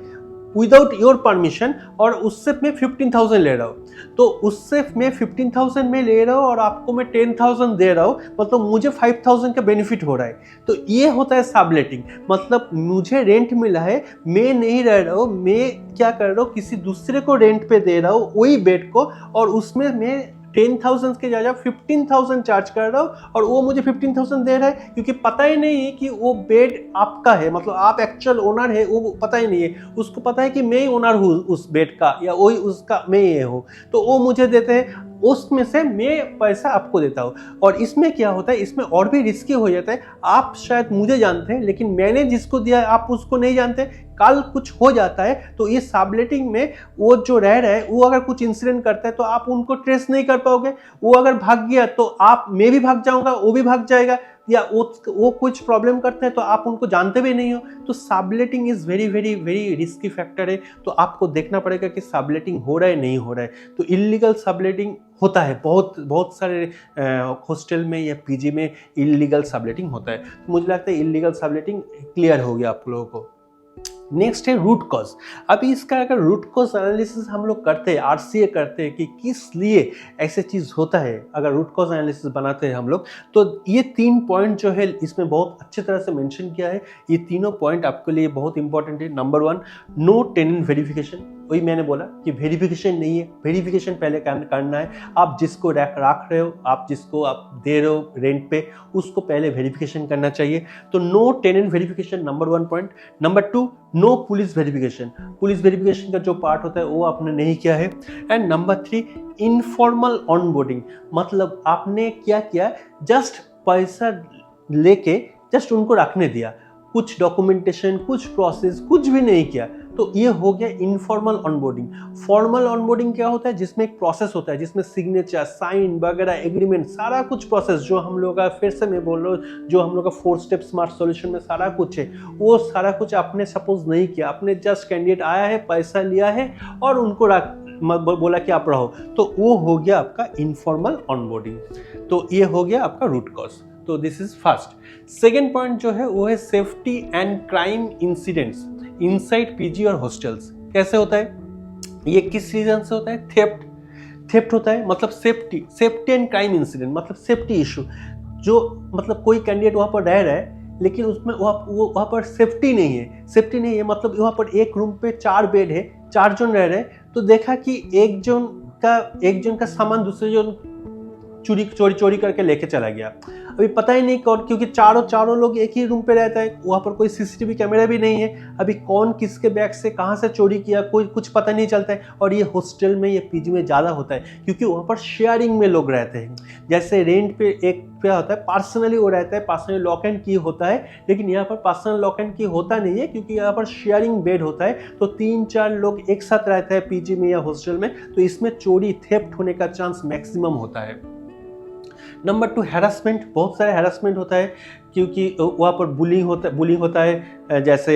विदाउट योर परमिशन, और उससे मैं 15,000 ले रहा हूँ। तो उससे मैं 15,000 में ले रहा हूँ और आपको मैं 10,000 दे रहा हूँ, मतलब मुझे 5,000 का बेनिफिट हो रहा है। तो ये होता है सबलेटिंग, मतलब मुझे रेंट मिला है, मैं नहीं रह रहा हूँ, मैं क्या कर रहा हूँ, किसी दूसरे को रेंट पे दे रहा हूँ वही बेड को, और उसमें मैं 10,000 के जगह 15,000 चार्ज कर रहा हूँ और वो मुझे 15,000 दे रहा है, क्योंकि पता ही नहीं है कि वो बेड आपका है, मतलब आप एक्चुअल ओनर है, वो पता ही नहीं है। उसको पता है कि मैं ही ओनर हूँ उस बेड का, या वही उसका मैं ये हूँ, तो वो मुझे देते हैं, उसमें से मैं पैसा आपको देता हूँ। और इसमें क्या होता है, इसमें और भी रिस्की हो जाता है। आप शायद मुझे जानते हैं, लेकिन मैंने जिसको दिया आप उसको नहीं जानते। कल कुछ हो जाता है तो ये सबलेटिंग में वो जो रह रहा है, वो अगर कुछ इंसिडेंट करता है तो आप उनको ट्रेस नहीं कर पाओगे। वो अगर भाग गया तो मैं भी भाग जाऊंगा, वो भी भाग जाएगा, या वो कुछ प्रॉब्लम करते हैं तो आप उनको जानते भी नहीं हो। तो subletting is very very very risky factor है। तो आपको देखना पड़ेगा कि सबलेटिंग हो रहा है नहीं हो रहा है। तो इलीगल सबलेटिंग होता है, बहुत सारे हॉस्टल में या पीजी में इलीगल सबलेटिंग होता है। तो मुझे लगता है इलीगल सबलेटिंग क्लियर हो गया आप लोगों को। नेक्स्ट है रूट कॉज। अभी इसका अगर रूट कॉज एनालिसिस हम लोग करते हैं, आरसीए करते हैं कि किस लिए ऐसे चीज़ होता है, अगर रूट कॉज एनालिसिस बनाते हैं हम लोग, तो ये 3 पॉइंट जो है इसमें बहुत अच्छी तरह से मेंशन किया है। ये तीनों पॉइंट आपके लिए बहुत इंपॉर्टेंट है। Number 1, no tenant verification. वही मैंने बोला कि वेरिफिकेशन नहीं है, वेरिफिकेशन पहले करना है। आप जिसको रख रहे हो, आप जिसको आप दे रहे हो रेंट पे, उसको पहले वेरिफिकेशन करना चाहिए। तो no tenant verification number 1 point. Number 2, no police verification. Police verification का जो पार्ट होता है वो आपने नहीं किया है। And number 3, informal onboarding. मतलब आपने क्या किया, जस्ट पैसा लेके जस्ट उनको रखने दिया, कुछ डॉक्यूमेंटेशन, कुछ प्रोसेस, कुछ भी नहीं किया। तो ये हो गया इनफॉर्मल ऑनबोर्डिंग। फॉर्मल ऑनबोर्डिंग क्या होता है, जिसमें एक प्रोसेस होता है, जिसमें सिग्नेचर, साइन वगैरह, एग्रीमेंट, सारा कुछ प्रोसेस जो हम लोग का, फिर से मैं बोल रहा हूँ, जो हम लोग का 4 स्टेप स्मार्ट सॉल्यूशन में सारा कुछ है, वो सारा कुछ आपने सपोज नहीं किया। आपने जस्ट कैंडिडेट आया है, पैसा लिया है और उनको बोला कि आप रहो, तो वो हो गया आपका इनफॉर्मल ऑनबोर्डिंग। तो ये हो गया आपका रूट कॉज। तो this is first. Second point जो है वो है safety and crime incidents inside PG और हॉस्टल्स। कैसे होता है ये, किस रीजन से होता है? थेफ्ट होता है, मतलब सेफ्टी एंड क्राइम इंसिडेंट, मतलब सेफ्टी इशू। जो मतलब कोई कैंडिडेट वहाँ पर रह रहा है लेकिन उसमें वहाँ पर सेफ्टी नहीं है, मतलब वहाँ पर एक रूम पे 4 बेड है, 4 जन रह रहे हैं, तो देखा कि एक जन का सामान दूसरे जन चोरी करके लेके चला गया। अभी पता ही नहीं कौन, क्योंकि चारों लोग एक ही रूम पे रहता है, वहाँ पर कोई सीसीटीवी कैमरा भी नहीं है। अभी कौन किसके बैग से कहाँ से चोरी किया कोई कुछ पता नहीं चलता है। और ये हॉस्टल में, ये पीजी में ज़्यादा होता है क्योंकि वहाँ पर शेयरिंग में लोग रहते हैं। जैसे रेंट पे एक क्या होता है, पर्सनली वो रहता है, पर्सनली लॉक एंड की होता है, लेकिन यहाँ पर पर्सनल लॉक एंड की होता नहीं है क्योंकि यहाँ पर शेयरिंग बेड होता है। तो 3-4 लोग एक साथ रहते हैं पीजी में या हॉस्टल में, तो इसमें चोरी थेफ्ट होने का चांस मैक्सिमम होता है। Number 2, harassment. बहुत सारे हैरेसमेंट होता है क्योंकि वहाँ पर बुलिंग होता है। जैसे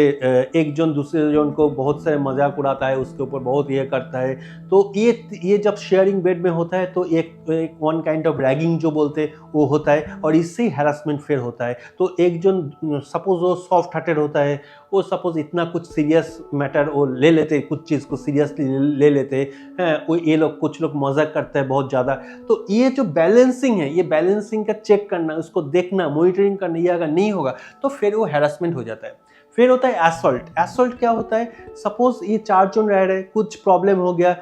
एक जन दूसरे जन को बहुत सारे मजाक उड़ाता है, उसके ऊपर बहुत ये करता है। तो ये जब शेयरिंग बेड में होता है तो एक वन काइंड ऑफ रैगिंग जो बोलते हैं वो होता है, और इससे ही हैरेसमेंट फिर होता है। तो एक जन सपोज वो सॉफ्ट हार्टेड होता है, वो सपोज इतना कुछ सीरियस मैटर वो ले लेते हैं, कुछ चीज़ को सीरियसली ले लेते हैं, वो कुछ लोग मजाक करते हैं बहुत ज़्यादा। तो ये जो बैलेंसिंग है, ये बैलेंसिंग का चेक करना, उसको देखना, मॉनिटरिंग करना, ये अगर नहीं होगा तो फिर वो हैरेसमेंट हो जाता है। फिर होता है एसॉल्ट क्या होता है? सपोज ये 4 जन रह रहे, कुछ प्रॉब्लम हो गया,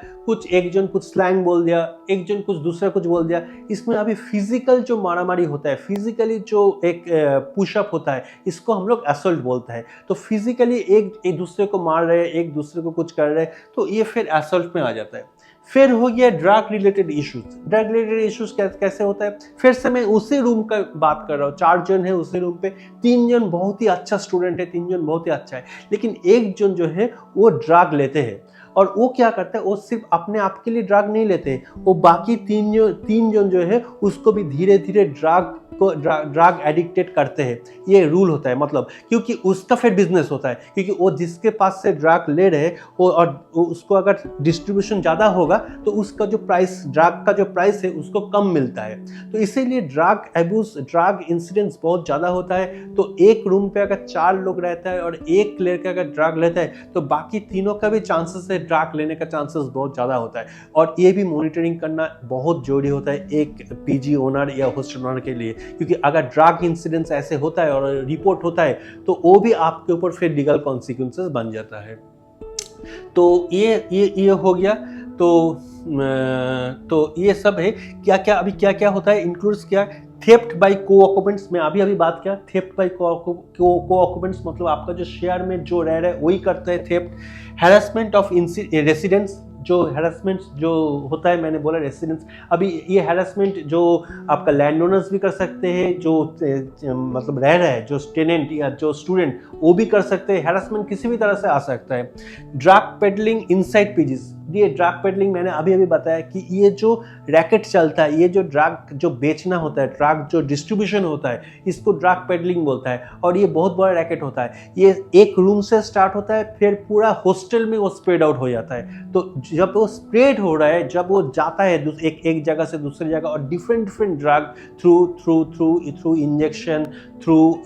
एक जन कुछ स्लैंग बोल दिया, एक जन कुछ दूसरा कुछ बोल दिया। इसमें अभी फिजिकल जो मारामारी होता है, फिजिकली जो एक पुशअप होता है, इसको हम लोग एसॉल्ट बोलते हैं। तो फिजिकली एक दूसरे को मार रहे, एक दूसरे को कुछ कर रहे, तो ये फिर एसॉल्ट में आ जाता है। फिर हो गया ड्रग रिलेटेड इश्यूज। कैसे होता है? फिर से मैं उसी रूम का बात कर रहा हूँ, 4 जन है उसी रूम पे, 3 जन बहुत ही अच्छा स्टूडेंट है, 3 जन बहुत ही अच्छा है, लेकिन एक जन जो है वो ड्रग लेते हैं। और वो क्या करता है, वो सिर्फ अपने आप के लिए ड्रग नहीं लेते, वो बाकी 3 जन जो है उसको भी धीरे धीरे ड्रग एडिक्टेड करते हैं। ये रूल होता है, मतलब क्योंकि उसका फिर बिजनेस होता है, क्योंकि वो जिसके पास से ड्रग ले रहे वो और उसको अगर डिस्ट्रीब्यूशन ज़्यादा होगा तो उसका जो प्राइस, ड्रग का जो प्राइस है उसको कम मिलता है। तो इसीलिए ड्रग एब्यूज, ड्रग इंसिडेंट्स बहुत ज़्यादा होता है। तो एक रूम पे अगर 4 लोग रहता है और एक लड़का अगर ड्रग लेता है तो बाकी तीनों का भी चांसेस है, ड्रग लेने का चांसेस बहुत ज़्यादा होता है। और ये भी मॉनिटरिंग करना बहुत जरूरी होता है एक पीजी ओनर या हॉस्टल ओनर के लिए, क्योंकि अगर ड्रग इंसिडेंट्स ऐसे होता है और रिपोर्ट होता है तो वो भी आपके ऊपर फिर लीगल कॉन्सिक्वेंसेस बन जाता है। तो ये हो गया। तो ये सब है। क्या क्या होता है, इंक्लूड्स क्या? थेफ्ट बाय को-ऑक्युपेंट्स, मैं अभी बात किया। थेफ्ट बाय को-ऑक्युपेंट्स मतलब आपका जो शेयर में जो रह रहा है वही करता है थेफ्ट। हैरेसमेंट ऑफ रेसिडेंट्स, जो हैरेसमेंट जो होता है, मैंने बोला रेसिडेंट्स, अभी ये हैरेसमेंट जो आपका लैंड ओनर्स भी कर सकते हैं, जो मतलब रह रहा है, जो टेनेंट या जो स्टूडेंट, वो भी कर सकते हैं। हैरेसमेंट किसी भी तरह से आ सकता है। ड्रग पेडलिंग इनसाइड पीजीज, ये ड्रग पेडलिंग मैंने अभी बताया कि ये जो रैकेट चलता है, ये जो ड्रग जो बेचना होता है, ड्रग जो डिस्ट्रीब्यूशन होता है, इसको ड्रग पेडलिंग बोलता है। और ये बहुत बड़ा रैकेट होता है। ये एक रूम से स्टार्ट होता है, फिर पूरा हॉस्टल में वो स्प्रेड आउट हो जाता है। तो जब वो स्प्रेड हो रहा है, जब वो जाता है एक जगह से दूसरी जगह, और different drug through injection, through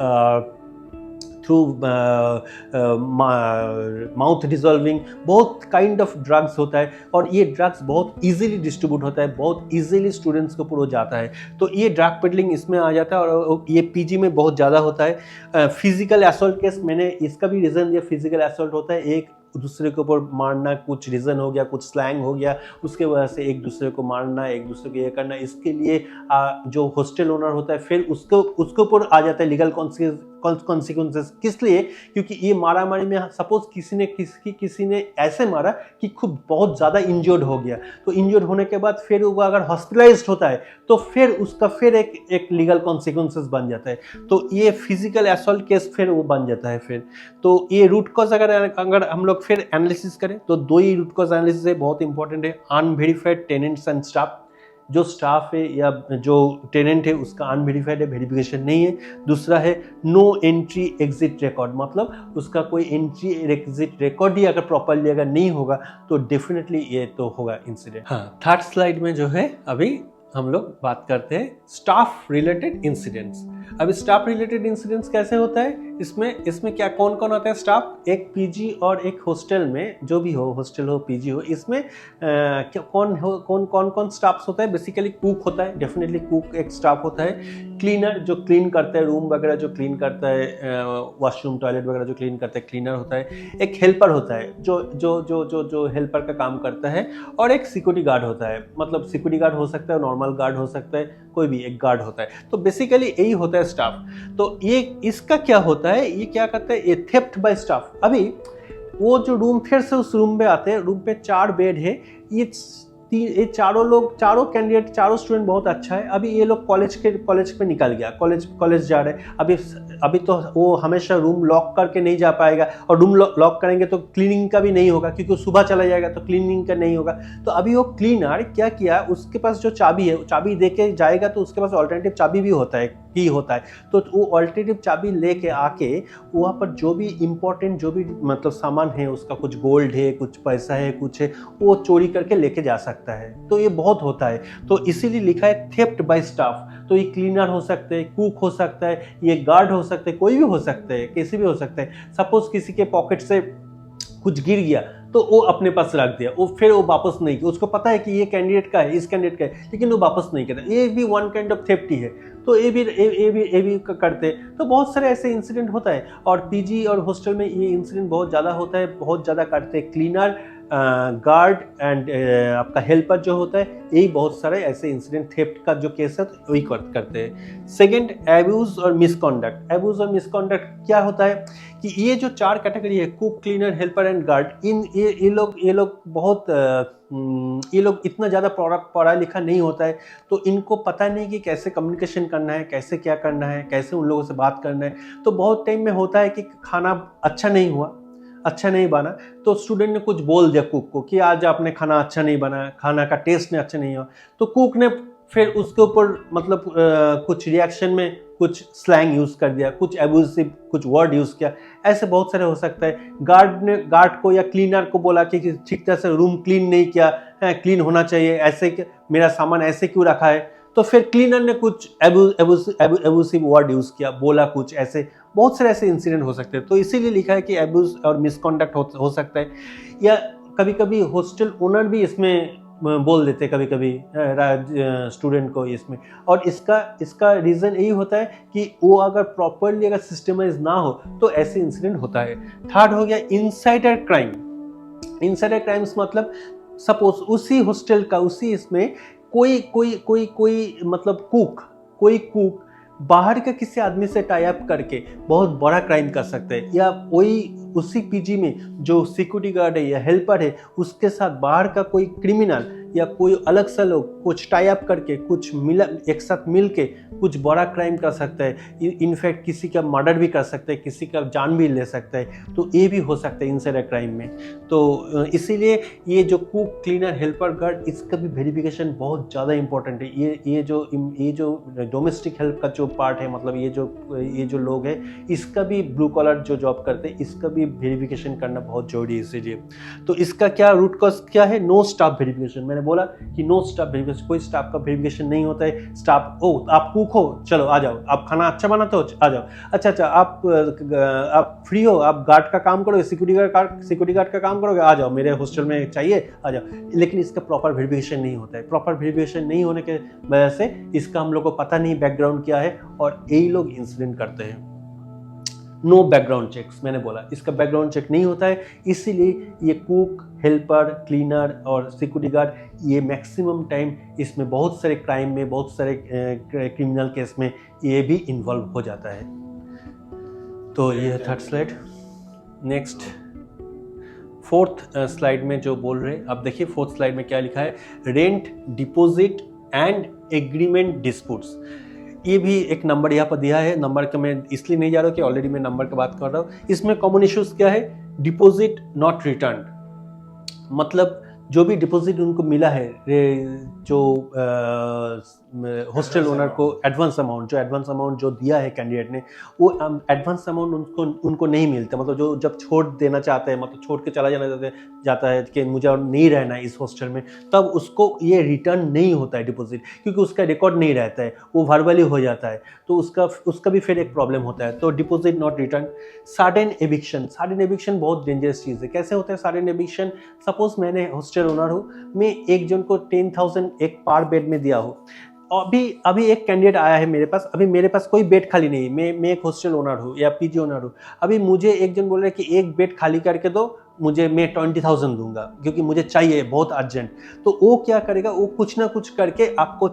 mouth dissolving, बहुत काइंड ऑफ ड्रग्स होता है। और ये ड्रग्स बहुत इजीली डिस्ट्रीब्यूट होता है, बहुत इजीली स्टूडेंट्स के ऊपर हो जाता है। तो ये ड्रग पेडलिंग इसमें आ जाता है, और ये पीजी में बहुत ज़्यादा होता है। फिजिकल असॉल्ट केस, मैंने इसका भी रीज़न दिया। फिजिकल असॉल्ट होता है एक दूसरे के ऊपर मारना, कुछ रीज़न हो गया, कुछ स्लैंग हो गया, उसके वजह से एक दूसरे को मारना, एक दूसरे को ये करना। इसके लिए जो हॉस्टल ओनर होता है फिर उसके ऊपर आ जाता है लीगल कॉन्सिक्वेंसेस। किस लिए? क्योंकि ये मारामारी में सपोज किसी ने ऐसे मारा कि खूब बहुत ज़्यादा इंजर्ड हो गया, तो इंजर्ड होने के बाद फिर वो अगर हॉस्पिटलाइज्ड होता है तो फिर उसका फिर एक लीगल कॉन्सिक्वेंसेस बन जाता है। तो ये फिजिकल असॉल्ट केस फिर वो बन जाता है फिर। तो ये रूट कॉज अगर हम लोग फिर एनालिसिस करें तो 2 ही रूट कॉज एनालिसिस है, बहुत इंपॉर्टेंट है। अनवेरिफाइड टेनेंट्स एंड स्टाफ, जो स्टाफ है या जो टेनेंट है उसका अनवेरिफाइड है, वेरिफिकेशन नहीं है। दूसरा है नो एंट्री एग्जिट रिकॉर्ड, मतलब उसका कोई एंट्री एग्जिट रिकॉर्ड ही अगर प्रॉपरली अगर नहीं होगा तो डेफिनेटली ये तो होगा इंसिडेंट। हाँ, थर्ड स्लाइड में जो है अभी हम लोग बात करते हैं स्टाफ रिलेटेड इंसिडेंट्स। अब स्टाफ रिलेटेड इंसिडेंट्स कैसे होता है, इसमें क्या कौन कौन होता है स्टाफ, एक पीजी और एक हॉस्टल में, जो भी हो हॉस्टल हो पीजी हो, इसमें कौन स्टाफ्स होता है। बेसिकली कुक होता है, डेफिनेटली कुक एक स्टाफ होता है। क्लीनर जो क्लीन करता है, रूम वगैरह जो क्लीन करता है, वॉशरूम टॉयलेट वगैरह जो क्लीन करता है, क्लीनर होता है। एक हेल्पर होता है जो हेल्पर का काम करता है, और एक सिक्योरिटी गार्ड होता है। मतलब सिक्योरिटी गार्ड हो सकता है, नॉर्मल गार्ड हो सकता है, कोई भी एक गार्ड होता है। तो बेसिकली यही होता है स्टाफ। तो ये इसका क्या होता है, ये क्या करता है, ये थेफ्ट बाय स्टाफ। अभी वो जो रूम, फिर से उस रूम में आते हैं, रूम पे 4 बेड है, ये चारों कैंडिडेट, चारों स्टूडेंट बहुत अच्छा है। अभी ये लोग कॉलेज पे निकल गया, कॉलेज जा रहे हैं। अभी तो वो हमेशा रूम लॉक करके नहीं जा पाएगा, और रूम लॉक करेंगे तो क्लीनिंग का भी नहीं होगा, क्योंकि वो सुबह चला जाएगा तो क्लीनिंग का नहीं होगा। तो अभी वो क्लीनर क्या किया, उसके पास जो चाबी है, चाबी दे के जाएगा, तो उसके पास ऑल्टरनेटिव चाबी भी होता है, की होता है। तो वो ऑल्टरनेटिव चाबी लेके आके वहाँ पर जो भी इम्पोर्टेंट, जो भी मतलब सामान है उसका, कुछ गोल्ड है, कुछ पैसा है, कुछ है, वो चोरी करके लेके जा सकता है। तो ये बहुत होता है, तो इसीलिए लिखा है थेफ्ट बाय स्टाफ। तो ये क्लीनर हो सकते हैं, कुक हो सकता है, ये गार्ड हो सकते हैं, कोई भी हो सकते हैं, कैसे भी हो सकते हैं। सपोज किसी के पॉकेट से कुछ गिर गया, तो वो अपने पास रख दिया, वो फिर वो वापस नहीं किया। उसको पता है कि ये कैंडिडेट का है, इस कैंडिडेट का है, लेकिन वो वापस नहीं करता। ये भी वन काइंड ऑफ थेफ्ट ही है। तो ये भी करते। तो बहुत सारे ऐसे इंसिडेंट होता है, और पीजी और हॉस्टल में ये इंसिडेंट बहुत ज़्यादा होता है, बहुत ज़्यादा करते हैं। क्लीनर, गार्ड एंड आपका हेल्पर जो होता है, यही बहुत सारे ऐसे इंसिडेंट, थेफ्ट का जो केस है वही करते हैं। सेकंड, एब्यूज और मिसकॉन्डक्ट। एब्यूज और मिसकॉन्डक्ट क्या होता है कि ये जो 4 कैटेगरी है, cook, cleaner, helper and guard, ये लोग बहुत ये लोग इतना ज़्यादा पढ़ा लिखा नहीं होता है, तो इनको पता नहीं कि कैसे कम्युनिकेशन करना है, कैसे क्या करना है, कैसे उन लोगों से बात करना है। तो बहुत टाइम में होता है कि खाना अच्छा नहीं हुआ, अच्छा नहीं बना, तो स्टूडेंट ने कुछ बोल दिया कुक को कि आज आपने खाना अच्छा नहीं बनाया, खाना का टेस्ट नहीं अच्छा नहीं हुआ। तो कुक ने फिर उसके ऊपर मतलब कुछ रिएक्शन में कुछ स्लैंग यूज़ कर दिया, कुछ एब्यूसिव कुछ वर्ड यूज़ किया। ऐसे बहुत सारे हो सकता है। गार्ड को या क्लीनर को बोला कि ठीक तरह से रूम क्लीन नहीं किया, क्लीन होना चाहिए, ऐसे मेरा सामान ऐसे क्यों रखा है। तो फिर क्लीनर ने कुछ एब्यूसिव वर्ड यूज़ किया, बोला कुछ, ऐसे बहुत सारे ऐसे इंसिडेंट हो सकते हैं। तो इसीलिए लिखा है कि एब्यूज और मिसकॉन्डक्ट हो सकता है। या कभी कभी हॉस्टल ओनर भी इसमें बोल देते, कभी कभी स्टूडेंट को इसमें। और इसका रीज़न यही होता है कि वो अगर प्रॉपरली अगर सिस्टमाइज ना हो तो ऐसे इंसिडेंट होता है। थर्ड हो गया इनसाइडर क्राइम। इनसाइडर क्राइम्स मतलब सपोज उसी हॉस्टल का, उसी इसमें कोई मतलब कोई कुक बाहर के किसी आदमी से टाई अप करके बहुत बड़ा क्राइम कर सकते हैं। या कोई उसी पीजी में जो सिक्योरिटी गार्ड है या हेल्पर है, उसके साथ बाहर का कोई क्रिमिनल या कोई अलग से लोग कुछ टाई अप करके कुछ एक साथ मिल के कुछ बड़ा क्राइम कर सकता है। इनफैक्ट किसी का मर्डर भी कर सकते हैं, किसी का जान भी ले सकता है। तो ये भी हो सकता है इनसाइडर क्राइम में। तो इसीलिए ये जो कुक, क्लीनर, हेल्पर, गार्ड, इसका भी वेरिफिकेशन बहुत ज़्यादा इंपॉर्टेंट है। ये जो डोमेस्टिक हेल्प का जो पार्ट है, मतलब ये जो लोग हैं, इसका भी ब्लू कॉलर जो जॉब करते हैं, इसका भी वेरिफिकेशन करना बहुत जरूरी है। इसीलिए तो इसका क्या रूट कॉज क्या है, नो स्टाफ वेरिफिकेशन। मैंने बोला कि नो स्टाफ वेरिफिकेशन, कोई स्टाफ का वेरिफिकेशन नहीं होता है। स्टाफ, ओ आप कुक हो, चलो आ जाओ, आप खाना अच्छा बनाते हो, आ जाओ, अच्छा आप फ्री हो, आप गार्ड का काम करोगे, सिक्योरिटी गार्ड का काम करोगे, आ जाओ, मेरे हॉस्टल में चाहिए, आ जाओ। लेकिन इसका प्रॉपर वेरिफिकेशन नहीं होता है। प्रॉपर वेरिफिकेशन नहीं होने के वजह से इसका हम लोग को पता नहीं बैकग्राउंड क्या है, और यही लोग इंसिडेंट करते हैं। नो बैकग्राउंड चेक्स, मैंने बोला इसका बैकग्राउंड चेक नहीं होता है। इसीलिए ये कुक, हेल्पर, क्लीनर और सिक्योरिटी गार्ड, ये मैक्सिमम टाइम इसमें बहुत सारे क्राइम में, बहुत सारे क्रिमिनल केस में ये भी इन्वॉल्व हो जाता है। तो ये है third slide. Next fourth slide में जो बोल रहे हैं, अब देखिए फोर्थ स्लाइड में क्या लिखा है, rent, deposit and agreement disputes. ये भी एक नंबर यहाँ पर दिया है। नंबर का मैं इसलिए नहीं जा रहा हूँ कि ऑलरेडी मैं नंबर की बात कर रहा हूँ। इसमें कॉमन इश्यूज क्या है, डिपॉजिट नॉट रिटर्न, मतलब जो भी डिपॉजिट उनको मिला है, जो हॉस्टल ओनर को एडवांस अमाउंट जो दिया है कैंडिडेट ने, वो एडवांस अमाउंट उनको नहीं मिलता। मतलब जो जब छोड़ देना चाहते हैं, मतलब छोड़ के चला जाता है कि मुझे और नहीं रहना है इस हॉस्टल में, तब उसको ये रिटर्न नहीं होता है डिपॉजिट, क्योंकि उसका रिकॉर्ड नहीं रहता है, वो वर्बली हो जाता है, तो उसका भी फिर एक प्रॉब्लम होता है। तो deposit not return. Sudden eviction बहुत डेंजरस चीज़ है। कैसे होता है सडन एविक्शन? सपोज मैंने हॉस्टल ओनर हूँ, मैं एक जन को 10,000 एक पर बेड में दिया हो, अभी एक कैंडिडेट आया है मेरे पास, अभी मेरे पास कोई बेड खाली नहीं, मैं एक हॉस्टल ओनर हूँ या पीजी ओनर हूँ। अभी मुझे एक जन बोल रहा है कि एक बेड खाली करके दो, मैं 20,000 दूंगा क्योंकि मुझे चाहिए बहुत अर्जेंट। तो वो क्या करेगा, वो कुछ ना कुछ करके आपको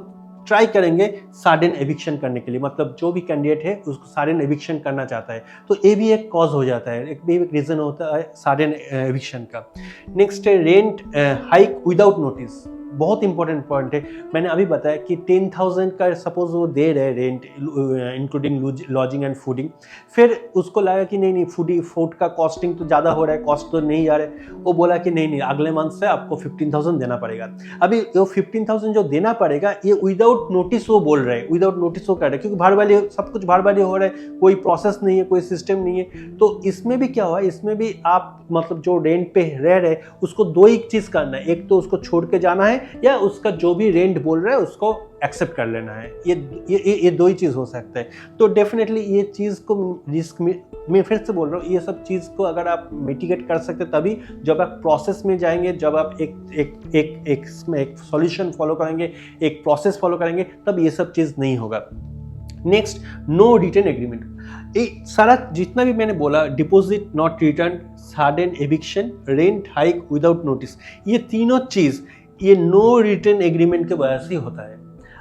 ट्राई करेंगे सडन एविक्शन करने के लिए। मतलब जो भी कैंडिडेट है उसको सडन एविक्शन करना चाहता है, तो ये भी एक कॉज हो जाता है, एक रीज़न होता है सडन एविक्शन का। नेक्स्ट है रेंट हाइक विदाउट नोटिस। बहुत इंपॉर्टेंट पॉइंट है। मैंने अभी बताया कि 10,000 का सपोज वो दे रहे rent including lodging and fooding, फिर उसको लगा कि नहीं फूड का कॉस्टिंग तो ज़्यादा हो रहा है, कॉस्ट तो नहीं आ रहा है। वो बोला कि नहीं अगले मंथ से आपको 15,000 देना पड़ेगा। अभी वो 15,000 जो देना पड़ेगा, ये विदाउट नोटिस वो बोल रहे हैं, विदाउट नोटिस वो कर रहे हैं, क्योंकि भारवाली सब कुछ भारवाली हो रहा है, कोई प्रोसेस नहीं है, कोई सिस्टम नहीं है। तो इसमें भी क्या हुआ, इसमें भी आप मतलब जो रेंट पे रह रहे उसको दो ही चीज़ करना है, एक तो उसको छोड़ के जाना है या उसका जो भी रेंट बोल रहा है उसको एक्सेप्ट कर लेना है। ये दो ही चीज़ हो सकता है। तो डेफिनेटली ये चीज़ को रिस्क में, मैं फिर से बोल रहा हूँ, ये सब चीज़ को अगर आप मिटिगेट कर सकते तभी, जब आप प्रोसेस में जाएंगे, जब आप एक सॉल्यूशन फॉलो करेंगे, एक प्रोसेस फॉलो करेंगे, तब ये सब चीज़ नहीं होगा। Next, no return agreement. ये सारा जितना भी मैंने बोला, deposit not return, sudden eviction, rent hike without notice, ये तीनों चीज़ ये नो रिटर्न एग्रीमेंट के वजह से होता है।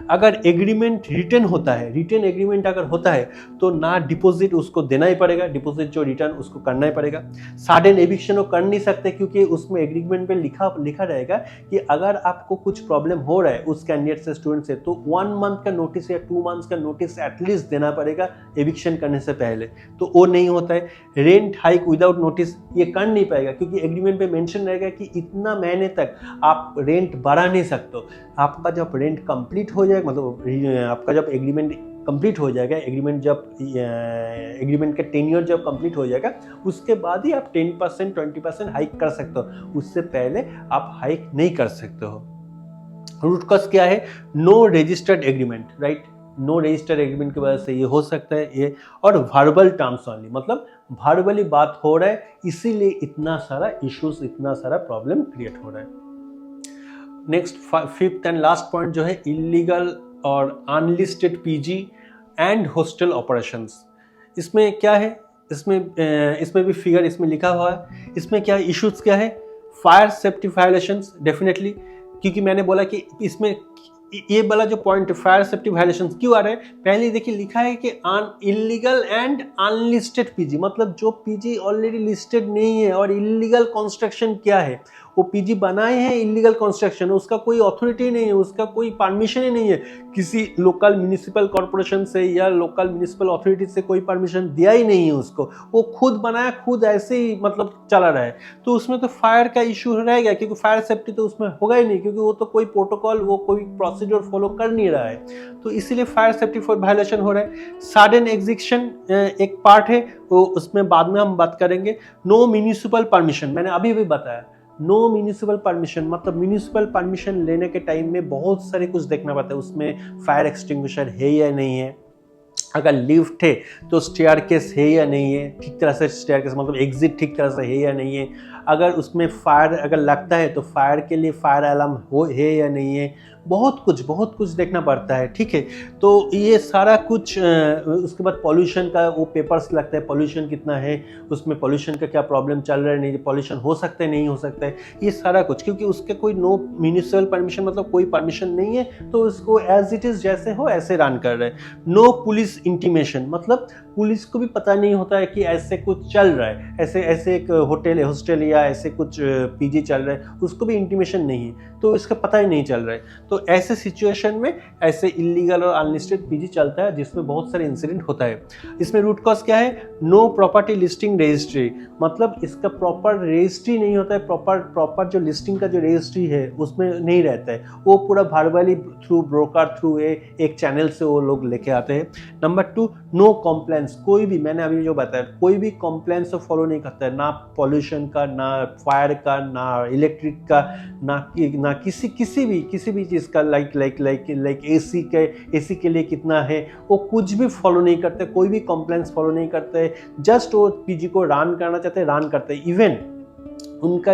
अगर एग्रीमेंट रिटर्न होता है, रिटर्न एग्रीमेंट अगर होता है, तो ना डिपॉजिट उसको देना ही पड़ेगा, डिपॉजिट जो रिटर्न उसको करना ही पड़ेगा। सडन एविक्शन वो कर नहीं सकते, क्योंकि उसमें एग्रीमेंट में लिखा रहेगा कि अगर आपको कुछ प्रॉब्लम हो रहा है उस कैंडिडेट से, स्टूडेंट से, तो 1 मंथ का नोटिस या 2 मंथ्स का नोटिस एटलीस्ट देना पड़ेगा एविक्शन करने से पहले। तो वो नहीं होता है। रेंट हाइक विदाउट नोटिस ये कर नहीं पाएगा, क्योंकि एग्रीमेंट में मेंशन रहेगा कि इतना महीने तक आप रेंट बढ़ा नहीं सकते। आपका जब रेंट कंप्लीट हो जाएगा, मतलब आपका जब एग्रीमेंट कंप्लीट हो जाएगा, एग्रीमेंट का टेन्योर जब कंप्लीट हो जाएगा, उसके बाद ही आप 10% 20% हाइक कर सकते हो, उससे पहले आप हाइक नहीं कर सकते हो। रूट कॉज क्या है? No registered agreement, right. No registered agreement की वजह से ये हो सकता है ये, और वर्बल टर्म्स ओनली, मतलब वर्बली बात हो रहा है, इसीलिए इतना सारा इश्यूज, इतना सारा प्रॉब्लम क्रिएट हो रहा है। Next, fifth and last point जो है, इलीगल और unlisted PG and hostel operations. इसमें क्या है, इसमें भी फिगर इसमें लिखा हुआ है। इसमें क्या इश्यूज क्या है? फायर सेफ्टी वायलेशंस, डेफिनेटली, क्योंकि मैंने बोला कि इसमें ये वाला जो पॉइंट, फायर सेफ्टी वायलेशंस क्यों आ रहा है? पहले देखिए लिखा है कि इलीगल एंड अनलिस्टेड पीजी, मतलब जो पीजी ऑलरेडी लिस्टेड नहीं है। और इलीगल कंस्ट्रक्शन क्या है? वो पीजी बनाए हैं इलीगल कंस्ट्रक्शन, उसका कोई अथॉरिटी नहीं है, उसका कोई परमिशन ही नहीं है, किसी लोकल म्यूनिसिपल कॉर्पोरेशन से या लोकल म्यूनिसिपल अथॉरिटी से कोई परमिशन दिया ही नहीं है उसको, वो खुद बनाया, खुद ऐसे ही मतलब चला रहा है। तो उसमें तो फायर का इशू रहेगा, क्योंकि फायर सेफ्टी तो उसमें होगा ही नहीं, क्योंकि वो तो कोई प्रोटोकॉल, वो कोई प्रोसीजर फॉलो कर नहीं रहा है। तो इसीलिए फायर सेफ्टी वायलेशन हो रहा है। सडन एग्जीक्शन एक पार्ट है, वो उसमें बाद में हम बात करेंगे। नो म्यूनिसिपल परमिशन, मैंने अभी भी बताया, नो म्यूनिसिपल परमिशन, मतलब म्यूनिसिपल परमिशन लेने के टाइम में बहुत सारे कुछ देखना पड़ता है। उसमें फायर एक्सटिंग्विशर है या नहीं है, अगर लिफ्ट है तो स्टेयरकेस है या नहीं है, ठीक तरह से स्टेयरकेस मतलब एग्जिट ठीक तरह से है या नहीं है, अगर उसमें फायर अगर लगता है तो फायर के लिए फायर अलार्म है या नहीं है, बहुत कुछ देखना पड़ता है, ठीक है। तो ये सारा कुछ, उसके बाद पॉल्यूशन का वो पेपर्स लगता है, पॉल्यूशन कितना है, उसमें पॉल्यूशन का क्या प्रॉब्लम चल रहा है, नहीं पॉल्यूशन हो सकता है नहीं हो सकता है, ये सारा कुछ, क्योंकि उसके कोई नो म्यूनिसिपल परमिशन मतलब कोई परमिशन नहीं है, तो उसको एज इट इज़ जैसे हो ऐसे रन कर रहे हैं। नो पुलिस इंटीमेशन, मतलब पुलिस को भी पता नहीं होता है कि ऐसे कुछ चल रहा है, ऐसे एक होटल है, हॉस्टल या ऐसे कुछ पीजी चल रहा है, उसको भी इंटीमेशन नहीं है, तो इसका पता ही नहीं चल रहा है। तो ऐसे सिचुएशन में ऐसे इलीगल और अनलिस्टेड पीजी चलता है जिसमें बहुत सारे इंसिडेंट होता है। इसमें रूट कॉज क्या है? नो प्रॉपर्टी लिस्टिंग रजिस्ट्री, मतलब इसका प्रॉपर रजिस्ट्री नहीं होता है, प्रॉपर जो लिस्टिंग का जो रजिस्ट्री है उसमें नहीं रहता है, वो पूरा वर्बली थ्रू ब्रोकर थ्रू एक चैनल से वो लोग लेके आते हैं। नंबर 2, नो कॉम्प्लायंस, कोई भी, मैंने अभी जो बताया, कोई भी कॉम्प्लायंस फॉलो नहीं करता है, ना पॉल्यूशन का, ना फायर का, ना इलेक्ट्रिक का, ना किसी भी चीज़ का, लाइक एसी के लिए कितना है, वो कुछ भी फॉलो नहीं करते, कोई भी कॉम्प्लायंस फॉलो नहीं करते, जस्ट वो पीजी को रन करना चाहते हैं, रन करते हैं। इवन उनका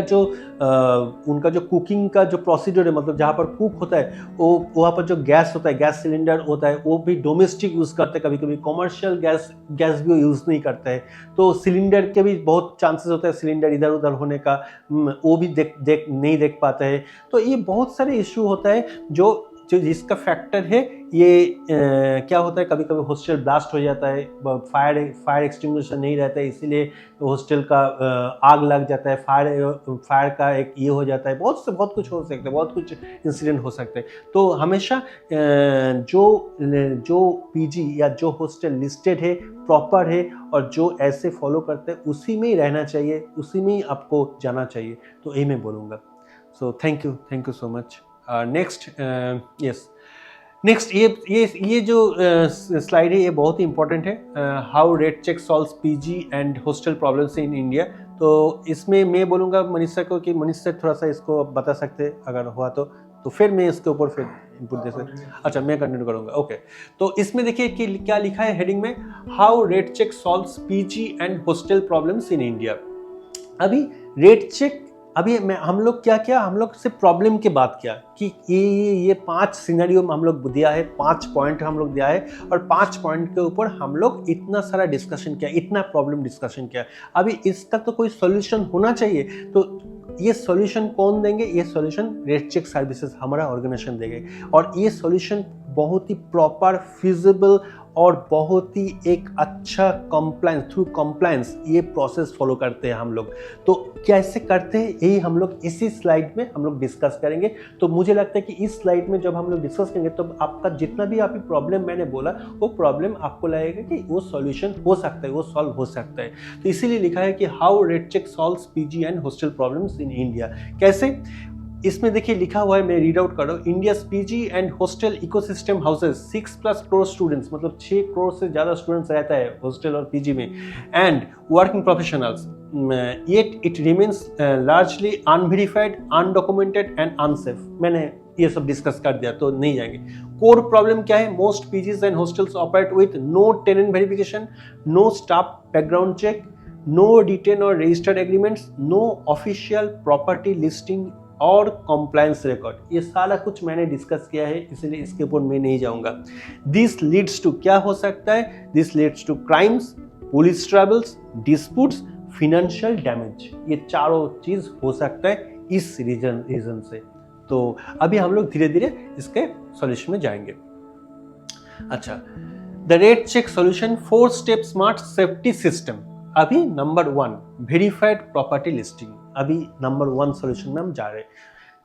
जो कुकिंग का जो प्रोसीजर है, मतलब जहाँ पर कुक होता है वो वहाँ पर जो गैस होता है, गैस सिलेंडर होता है, वो भी डोमेस्टिक यूज़ करते हैं, कभी कभी कमर्शियल गैस भी यूज़ नहीं करते हैं। तो सिलेंडर के भी बहुत चांसेस होते हैं सिलेंडर इधर उधर होने का, वो भी नहीं देख पाते हैं। तो ये बहुत सारे इशू होता है जो जिसका फैक्टर है ये क्या होता है, कभी कभी हॉस्टल ब्लास्ट हो जाता है, फायर एक्सटिंग्विशर नहीं रहता है, इसीलिए हॉस्टल का आग लग जाता है, फायर का एक ये हो जाता है, बहुत कुछ हो सकता है, बहुत कुछ इंसिडेंट हो सकते हैं। तो हमेशा जो पीजी या जो हॉस्टल लिस्टेड है, प्रॉपर है और जो ऐसे फॉलो करते हैं, उसी में ही रहना चाहिए, उसी में ही आपको जाना चाहिए। तो यही मैं बोलूँगा। So thank you so much. Next ये जो स्लाइड है ये बहुत ही इंपॉर्टेंट है। How rate check solves PG and hostel problems in India. तो इसमें मैं बोलूँगा मनीषा को कि मनीषा थोड़ा सा इसको बता सकते हैं अगर हुआ तो फिर मैं इसके ऊपर फिर इनपुट दे सकता। अच्छा, मैं कंटिन्यू करूँगा। ओके, तो इसमें देखिए कि क्या लिखा है हेडिंग में, how rate check solves PG and hostel problems in India. अभी रेट चेक, अभी हम लोग सिर्फ प्रॉब्लम की बात किया कि ये 5 सिनेरियो हम लोग दिया है, 5 पॉइंट हम लोग दिया है और 5 पॉइंट के ऊपर हम लोग इतना सारा डिस्कशन किया, इतना प्रॉब्लम डिस्कशन किया। अभी इसका तो कोई सॉल्यूशन होना चाहिए, तो ये सॉल्यूशन कौन देंगे? ये सॉल्यूशन रेट चेक सर्विसेज हमारा ऑर्गेनाइजेशन देंगे और ये सॉल्यूशन बहुत ही प्रॉपर, फिजिबल और बहुत ही एक अच्छा कंप्लायंस ये प्रोसेस फॉलो करते हैं हम लोग। तो कैसे करते हैं यही हम लोग इसी स्लाइड में हम लोग डिस्कस करेंगे। तो मुझे लगता है कि इस स्लाइड में जब हम लोग डिस्कस करेंगे तो आपका जितना भी आपकी प्रॉब्लम मैंने बोला वो प्रॉब्लम आपको लगेगा कि वो सॉल्यूशन हो सकता है, वो सॉल्व हो सकता है। तो इसीलिए लिखा है कि how rate check solves PG and hostel problems in India. कैसे? इसमें देखिए लिखा हुआ है, मैं रीड आउट कर रहा हूँ। India's PG and hostel ecosystem houses 6+ crore students, मतलब 6 करोड़ से ज़्यादा स्टूडेंट्स रहता है हॉस्टल और पीजी में, and working professionals, yet it remains largely unverified, undocumented and unsafe. मैंने ये सब डिस्कस कर दिया तो नहीं जाएंगे। कोर प्रॉब्लम क्या है? Most PGs and hostels operate with no tenant verification, no staff background check, no written और registered agreements, no official property listing और कॉम्प्लायंस रिकॉर्ड। ये सारा कुछ मैंने डिस्कस किया है, इसलिए इसके ऊपर मैं नहीं जाऊंगा। दिस लीड्स टू, क्या हो सकता है? This leads to crimes, police troubles, disputes, financial damage. ये चारों चीज हो सकता है इस रीजन से। तो अभी हम लोग धीरे धीरे इसके सॉल्यूशन में जाएंगे। अच्छा, the rate check solution 4 step smart safety system. अभी नंबर 1 वेरीफाइड प्रॉपर्टी लिस्टिंग, अभी नंबर 1 सॉल्यूशन में हम जा रहे हैं।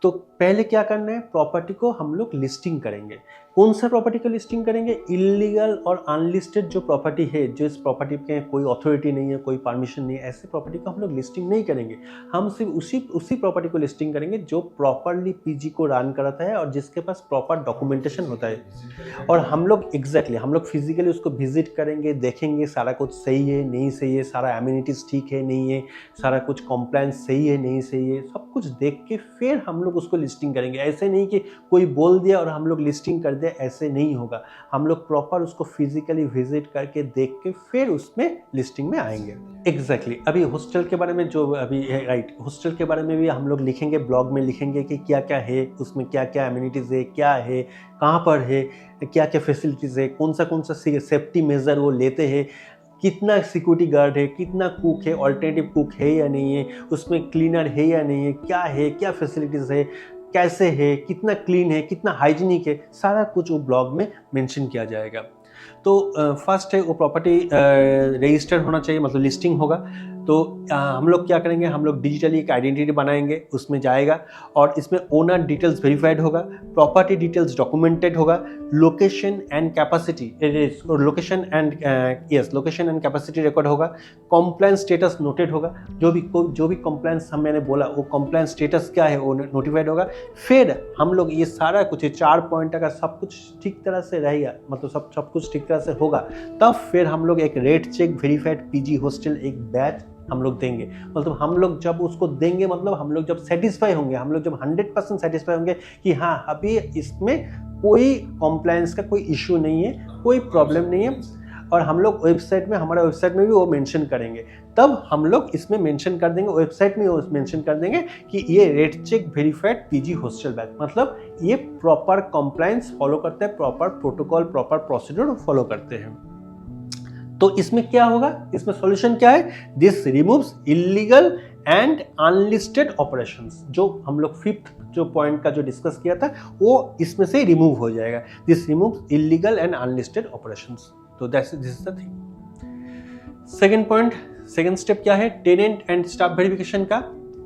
तो पहले क्या करना है? प्रॉपर्टी को हम लोग लिस्टिंग करेंगे। कौन सा प्रॉपर्टी को लिस्टिंग करेंगे? इलीगल और अनलिस्टेड जो प्रॉपर्टी है, जो इस प्रॉपर्टी के कोई अथॉरिटी नहीं है, कोई परमिशन नहीं है, ऐसे प्रॉपर्टी को हम लोग लिस्टिंग नहीं करेंगे। हम सिर्फ उसी प्रॉपर्टी को लिस्टिंग करेंगे जो प्रॉपरली पीजी को रन कराता है और जिसके पास प्रॉपर डॉक्यूमेंटेशन होता है। और हम लोग हम लोग फिजिकली उसको विजिट करेंगे, देखेंगे सारा कुछ सही है नहीं सही है, सारा एमिनिटीज ठीक है नहीं है, सारा कुछ कॉम्प्लायंस सही है नहीं सही है, सब कुछ देख के फिर हम लोग उसको लिस्टिंग करेंगे। ऐसे नहीं कि कोई बोल दिया और हम लोग लिस्टिंग कर दे, ऐसे नहीं होगा। हम लोग प्रॉपर उसको फिजिकली विजिट करके देख के फिर उसमें लिस्टिंग में आएंगे। एग्जैक्टली। अभी हॉस्टल के बारे में जो अभी है, राइट, हॉस्टल के बारे में भी हम लोग लिखेंगे, ब्लॉग में लिखेंगे कि क्या क्या है उसमें, क्या क्या एमिनिटीज़ है, क्या है, कहाँ पर है, क्या क्या फैसिलिटीज़ है, कौन सा सेफ्टी मेजर वो लेते हैं, कितना सिक्योरिटी गार्ड है, कितना कुक है, ऑल्टरनेटिव कुक है या नहीं है, उसमें क्लीनर है या नहीं है, क्या फैसिलिटीज़ है, कैसे है, कितना क्लीन है, कितना हाइजीनिक है, सारा कुछ वो ब्लॉग में मेंशन किया जाएगा। तो फर्स्ट है वो प्रॉपर्टी रजिस्टर्ड होना चाहिए, मतलब लिस्टिंग होगा। तो हम लोग क्या करेंगे, हम लोग डिजिटली एक आइडेंटिटी बनाएंगे, उसमें जाएगा और इसमें ओनर डिटेल्स वेरीफाइड होगा, प्रॉपर्टी डिटेल्स डॉक्यूमेंटेड होगा, location and capacity location and capacity record होगा, कॉम्प्लायंस स्टेटस नोटेड होगा, जो भी कॉम्प्लायंस मैंने बोला वो कॉम्प्लायंस स्टेटस क्या है वो नोटिफाइड होगा। फिर हम लोग ये सारा कुछ 4 पॉइंट अगर सब कुछ ठीक तरह से रहेगा, मतलब सब कुछ ठीक तरह से होगा, तब फिर हम लोग एक rate check verified PG hostel एक बैच हम लोग देंगे। मतलब हम लोग जब उसको देंगे, मतलब हम लोग जब सेटिस्फाई होंगे, हम लोग जब 100% सेटिस्फाई होंगे कि हाँ अभी इसमें कोई कॉम्प्लायंस का कोई इशू नहीं है, कोई प्रॉब्लम नहीं है, और हम लोग वेबसाइट में, हमारा वेबसाइट में भी वो मेंशन करेंगे, तब हम लोग इसमें मेंशन कर देंगे, वेबसाइट में वो मेंशन कर देंगे कि ये rate check verified PG hostel batch, मतलब ये प्रॉपर कॉम्प्लायंस फॉलो करते हैं, proper protocol, proper procedure follow करते हैं। तो इसमें क्या होगा, इसमें सॉल्यूशन क्या है, this removes illegal and unlisted operations. जो हम लोग 5th जो पॉइंट का जो डिस्कस किया था वो इसमें से रिमूव हो जाएगा, this removes illegal and unlisted operations. तो this is the thing. Second point, second step क्या है, टेनेंट एंड स्टाफ वेरिफिकेशन का।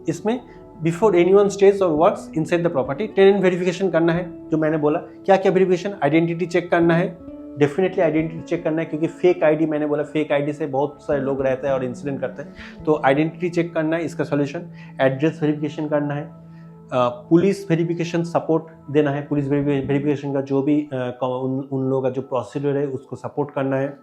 इसमें बिफोर एनीवन स्टेज और works inside the property, tenant verification करना है। जो मैंने बोला क्या क्या वेरिफिकेशन, आइडेंटिटी चेक करना है, डेफिनेटली आइडेंटिटी चेक करना है, क्योंकि फेक आईडी, मैंने बोला फेक आईडी से बहुत सारे लोग रहते हैं और इंसिडेंट करते हैं, तो आइडेंटिटी चेक करना है, इसका सॉल्यूशन। एड्रेस वेरिफिकेशन करना है, पुलिस वेरिफिकेशन सपोर्ट देना है, पुलिस वेरिफिकेशन का जो भी उन लोगों का जो प्रोसीड्यूर है उसको सपोर्ट करना है।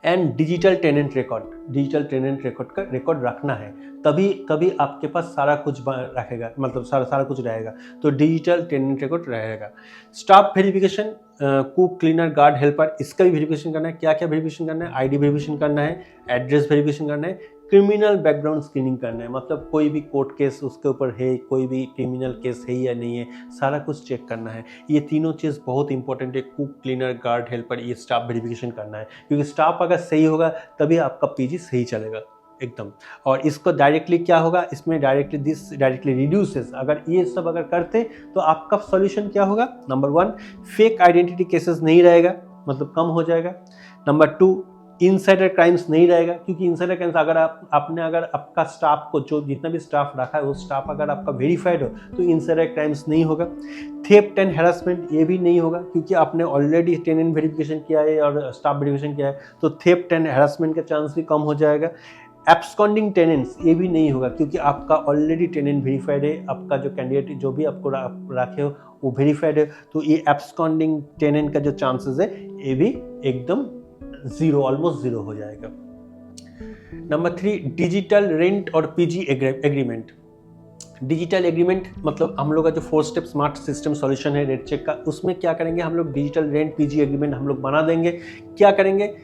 एंड डिजिटल टेनेंट रिकॉर्ड का रिकॉर्ड रखना है, तभी आपके पास सारा कुछ रखेगा, मतलब सारा कुछ रहेगा, तो डिजिटल टेनेंट रिकॉर्ड रहेगा। Staff verification, cook, cleaner, guard, helper, इसका भी वेरिफिकेशन करना है। क्या क्या वेरिफिकेशन करना है, आईडी वेरिफिकेशन करना है, एड्रेस वेरिफिकेशन करना है, क्रिमिनल बैकग्राउंड स्क्रीनिंग करना है, मतलब कोई भी कोर्ट केस उसके ऊपर है, कोई भी क्रिमिनल केस है या नहीं है, सारा कुछ चेक करना है। ये तीनों चीज़ बहुत इंपॉर्टेंट है, कुक, क्लीनर, गार्ड, हेल्पर, ये स्टाफ वेरिफिकेशन करना है, क्योंकि स्टाफ अगर सही होगा तभी आपका पीजी सही चलेगा एकदम। और इसको डायरेक्टली क्या होगा, इसमें डायरेक्टली रिड्यूसेस, अगर ये सब अगर करते तो आपका सॉल्यूशन क्या होगा, नंबर 1 फेक आइडेंटिटी केसेस नहीं रहेगा, मतलब कम हो जाएगा। नंबर 2 इनसाइडर क्राइम्स नहीं रहेगा, क्योंकि इनसाइडर क्राइम्स अगर अगर आपका स्टाफ को, जो जितना भी स्टाफ रखा है वो स्टाफ अगर आपका वेरीफाइड हो तो इनसाइडर क्राइम्स नहीं होगा। थेफ्ट एंड हैरेसमेंट ये भी नहीं होगा, क्योंकि आपने ऑलरेडी टेनेंट वेरिफिकेशन किया है और स्टाफ वेरिफिकेशन किया है, तो थेफ्ट एंड हैरेसमेंट का चांस भी कम हो जाएगा। एब्सकॉन्डिंग टेनेंट्स ये भी नहीं होगा, क्योंकि आपका ऑलरेडी टेनेंट वेरीफाइड है, आपका जो कैंडिडेट जो भी आपको रखे हो वो वेरीफाइड है, तो ये एब्सकॉन्डिंग टेनेंट का जो चांसेस है ये भी एकदम जीरो, ऑलमोस्ट जीरो हो जाएगा। नंबर 3 डिजिटल रेंट और पीजी एग्रीमेंट। डिजिटल एग्रीमेंट मतलब हम लोग का जो 4 स्टेप स्मार्ट सिस्टम सॉल्यूशन है रेट चेक का, उसमें क्या करेंगे, हम लोग डिजिटल रेंट पीजी एग्रीमेंट हम लोग बना देंगे। क्या करेंगे,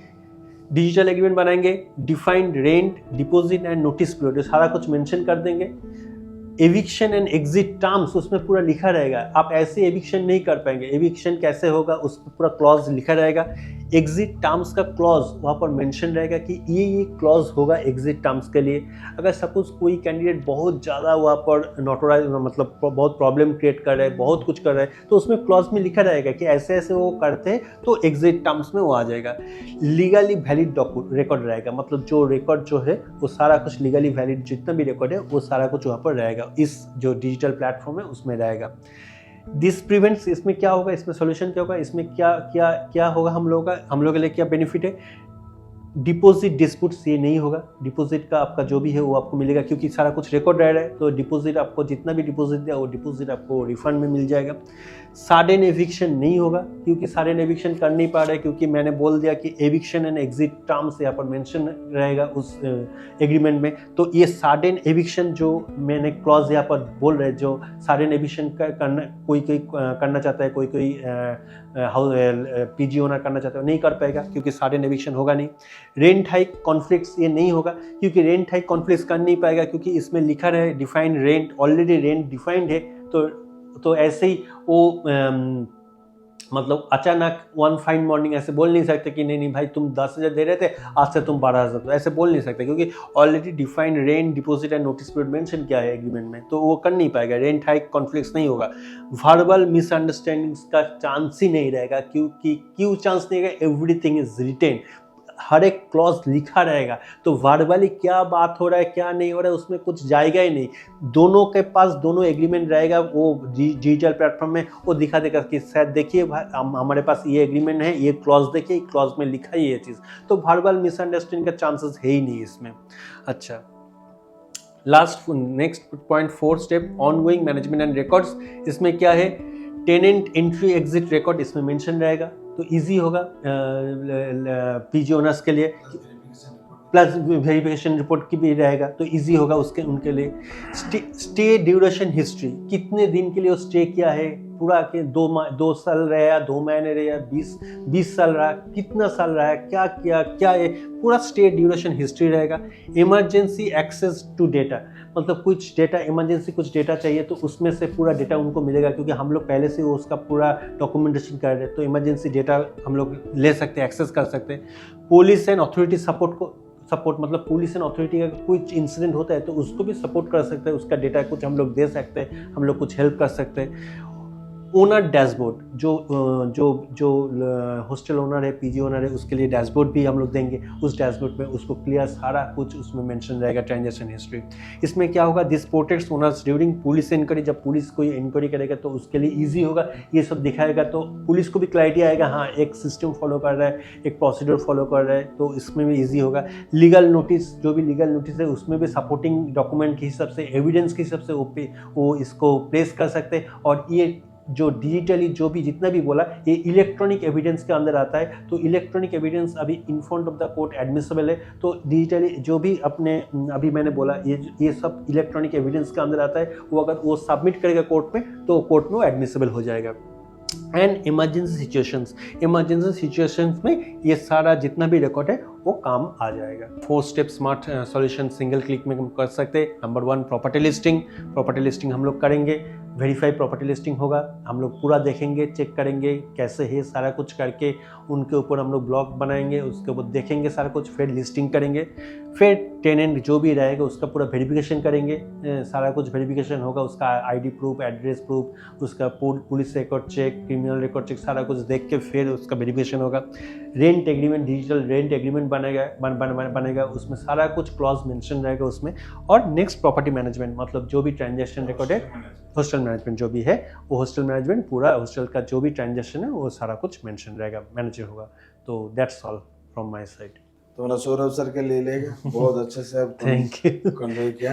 डिजिटल एग्रीमेंट बनाएंगे, defined rent, deposit and notice period सारा कुछ मेंशन कर देंगे। एविक्शन एंड एग्जिट टर्म्स उसमें पूरा लिखा रहेगा, आप ऐसे एविक्शन नहीं कर पाएंगे, एविक्शन कैसे होगा उस पर पूरा क्लॉज लिखा रहेगा। एग्जिट टर्म्स का क्लॉज वहाँ पर मेंशन रहेगा कि ये क्लॉज होगा एग्जिट टर्म्स के लिए। अगर सपोज कोई कैंडिडेट बहुत ज़्यादा वहाँ पर नोटराइज, मतलब बहुत प्रॉब्लम क्रिएट कर रहे हैं, बहुत कुछ कर रहे हैं, तो उसमें क्लॉज में लिखा रहेगा कि ऐसे ऐसे वो करते हैं तो एग्जिट टर्म्स में वो आ जाएगा। लीगली वैलिड रिकॉर्ड रहेगा, मतलब जो रिकॉर्ड जो है वो सारा कुछ लीगली वैलिड जितना भी रिकॉर्ड है वो सारा कुछ वहाँ पर रहेगा, इस जो डिजिटल प्लेटफॉर्म है उसमें रहेगा। दिस प्रिवेंट्स, इसमें क्या होगा, इसमें सॉल्यूशन क्या होगा, इसमें क्या होगा, हम लोगों के लिए क्या बेनिफिट है, डिपॉजिट डिस्प्यूट्स ये नहीं होगा, डिपॉजिट का आपका जो भी है वो आपको मिलेगा, क्योंकि सारा कुछ रिकॉर्ड रह रहा है, तो डिपॉजिट आपको जितना भी डिपॉजिट दिया वो डिपॉजिट आपको रिफंड में मिल जाएगा। सडन एविक्शन नहीं होगा, क्योंकि सडन एविक्शन कर नहीं पा रहे, क्योंकि मैंने बोल दिया कि एविक्शन एंड एग्जिट टर्म्स यहाँ पर मेंशन रहेगा उस एग्रीमेंट में, तो ये सडन एविक्शन जो मैंने क्लॉज यहाँ पर बोल रहे, जो सडन एविक्शन करना कोई करना चाहता है, कोई पीजी ओनर करना चाहता है नहीं कर पाएगा, क्योंकि सडन एविक्शन होगा नहीं। रेंट हाइक कॉन्फ्लिक्ट्स ये नहीं होगा, क्योंकि रेंट हाइक कॉन्फ्लिक्ट्स कर नहीं पाएगा, क्योंकि इसमें लिखा रहे defined rent, already rent defined है, तो ऐसे ही वो मतलब अचानक वन फाइन मॉर्निंग ऐसे बोल नहीं सकते कि नहीं भाई तुम 10,000 दे रहे थे आज से तुम 12,000, तो ऐसे बोल नहीं सकते, क्योंकि already defined rent, deposit and notice period mention किया है एग्रीमेंट में, तो वो कर नहीं पाएगा। रेंट हाइक कॉन्फ्लिक्ट्स नहीं होगा। वर्बल मिसअंडरस्टैंडिंग्स का चांस ही नहीं रहेगा, क्योंकि क्यों चांस नहीं रहेगा, एवरीथिंग इज रिटेन, हर एक क्लॉज लिखा रहेगा, तो वर्बली क्या बात हो रहा है क्या नहीं हो रहा है उसमें कुछ जाएगा ही नहीं। दोनों के पास दोनों एग्रीमेंट रहेगा, वो डिजिटल प्लेटफॉर्म में वो दिखा देगा कि शायद देखिए हमारे पास ये एग्रीमेंट है, ये क्लॉज देखिए, क्लॉज में लिखा है ये चीज़, तो वर्बल मिसअंडरस्टैंडिंग का चांसेस है ही नहीं इसमें। अच्छा, last next point 4 step ongoing management and records. इसमें क्या है, टेनेंट एंट्री एग्जिट रिकॉर्ड इसमें मेंशन रहेगा, तो इजी होगा पीजी ओनर्स के लिए, प्लस वेरिफिकेशन रिपोर्ट की भी रहेगा, तो इजी होगा उसके उनके लिए। स्टे ड्यूरेशन हिस्ट्री, कितने दिन के लिए वो स्टे किया है, पूरा के 2 साल रहा, 2 महीने रहा, 20 साल रहा, कितना साल रहा, क्या किया क्या है, पूरा स्टे ड्यूरेशन हिस्ट्री रहेगा। इमरजेंसी एक्सेस टू डेटा, मतलब कुछ डेटा इमरजेंसी कुछ डेटा चाहिए तो उसमें से पूरा डेटा उनको मिलेगा, क्योंकि हम लोग पहले से उसका पूरा डॉक्यूमेंटेशन कर रहे हैं, तो इमरजेंसी डेटा हम लोग ले सकते हैं, एक्सेस कर सकते हैं। पुलिस एंड अथॉरिटी सपोर्ट मतलब पुलिस एंड अथॉरिटी का कुछ इंसिडेंट होता है तो उसको भी सपोर्ट कर सकते हैं, उसका डेटा कुछ हम लोग दे सकते हैं, हम लोग कुछ हेल्प कर सकते हैं। ओनर डैशबोर्ड, जो हॉस्टल ओनर है, पीजी ओनर है, उसके लिए डैशबोर्ड भी हम लोग देंगे, उस डैशबोर्ड में उसको क्लियर सारा कुछ उसमें मेंशन रहेगा ट्रांजैक्शन हिस्ट्री। इसमें क्या होगा, this protects owners during police inquiry, जब पुलिस कोई इंक्वायरी करेगा तो उसके लिए ईजी होगा, ये सब दिखाएगा तो पुलिस को भी क्लैरिटी आएगा, हाँ एक सिस्टम फॉलो कर रहा है, एक प्रोसीड्योर फॉलो कर रहा है, तो इसमें भी ईजी होगा। लीगल नोटिस, जो भी लीगल नोटिस है उसमें भी सपोर्टिंग डॉक्यूमेंट के हिसाब से, एविडेंस के हिसाब से वो इसको प्लेस कर सकते हैं। और ये जो डिजिटली जो भी जितना भी बोला ये इलेक्ट्रॉनिक एविडेंस के अंदर आता है, तो इलेक्ट्रॉनिक एविडेंस अभी in front of the court admissible है, तो डिजिटली जो भी अपने अभी मैंने बोला ये सब इलेक्ट्रॉनिक एविडेंस के अंदर आता है, वो अगर वो सबमिट करेगा कोर्ट में तो कोर्ट में वो एडमिसिबल हो जाएगा। एंड इमरजेंसी सिचुएशंस में ये सारा जितना भी रिकॉर्ड है वो काम आ जाएगा। 4 step smart solution single click में हम कर सकते हैं। नंबर 1 प्रॉपर्टी लिस्टिंग हम लोग करेंगे, वेरीफाई प्रॉपर्टी लिस्टिंग होगा, हम लोग पूरा देखेंगे, चेक करेंगे कैसे है, सारा कुछ करके उनके ऊपर हम लोग ब्लॉग बनाएंगे, उसके ऊपर देखेंगे सारा कुछ, फिर लिस्टिंग करेंगे, फिर टेनेंट जो भी रहेगा उसका पूरा वेरिफिकेशन करेंगे, सारा कुछ वेरिफिकेशन होगा, उसका आईडी प्रूफ, एड्रेस प्रूफ, उसका police record check, criminal record check, सारा कुछ देख के फिर उसका वेरिफिकेशन होगा। Rent agreement, digital rent agreement बनेगा, उसमें सारा कुछ क्लॉज मेंशन रहेगा उसमें। और नेक्स्ट प्रॉपर्टी मैनेजमेंट, मतलब जो भी ट्रांजैक्शन रिकॉर्ड है, हॉस्टल मैनेजमेंट जो भी है वो हॉस्टल मैनेजमेंट, पूरा हॉस्टल का जो भी ट्रांजैक्शन है वो सारा कुछ मेंशन रहेगा, मैनेजर होगा। तो that's all from my side. तुम्हारा सौरभ सर के ले लेगा, बहुत अच्छे से आप थैंक यू कन्वे किया।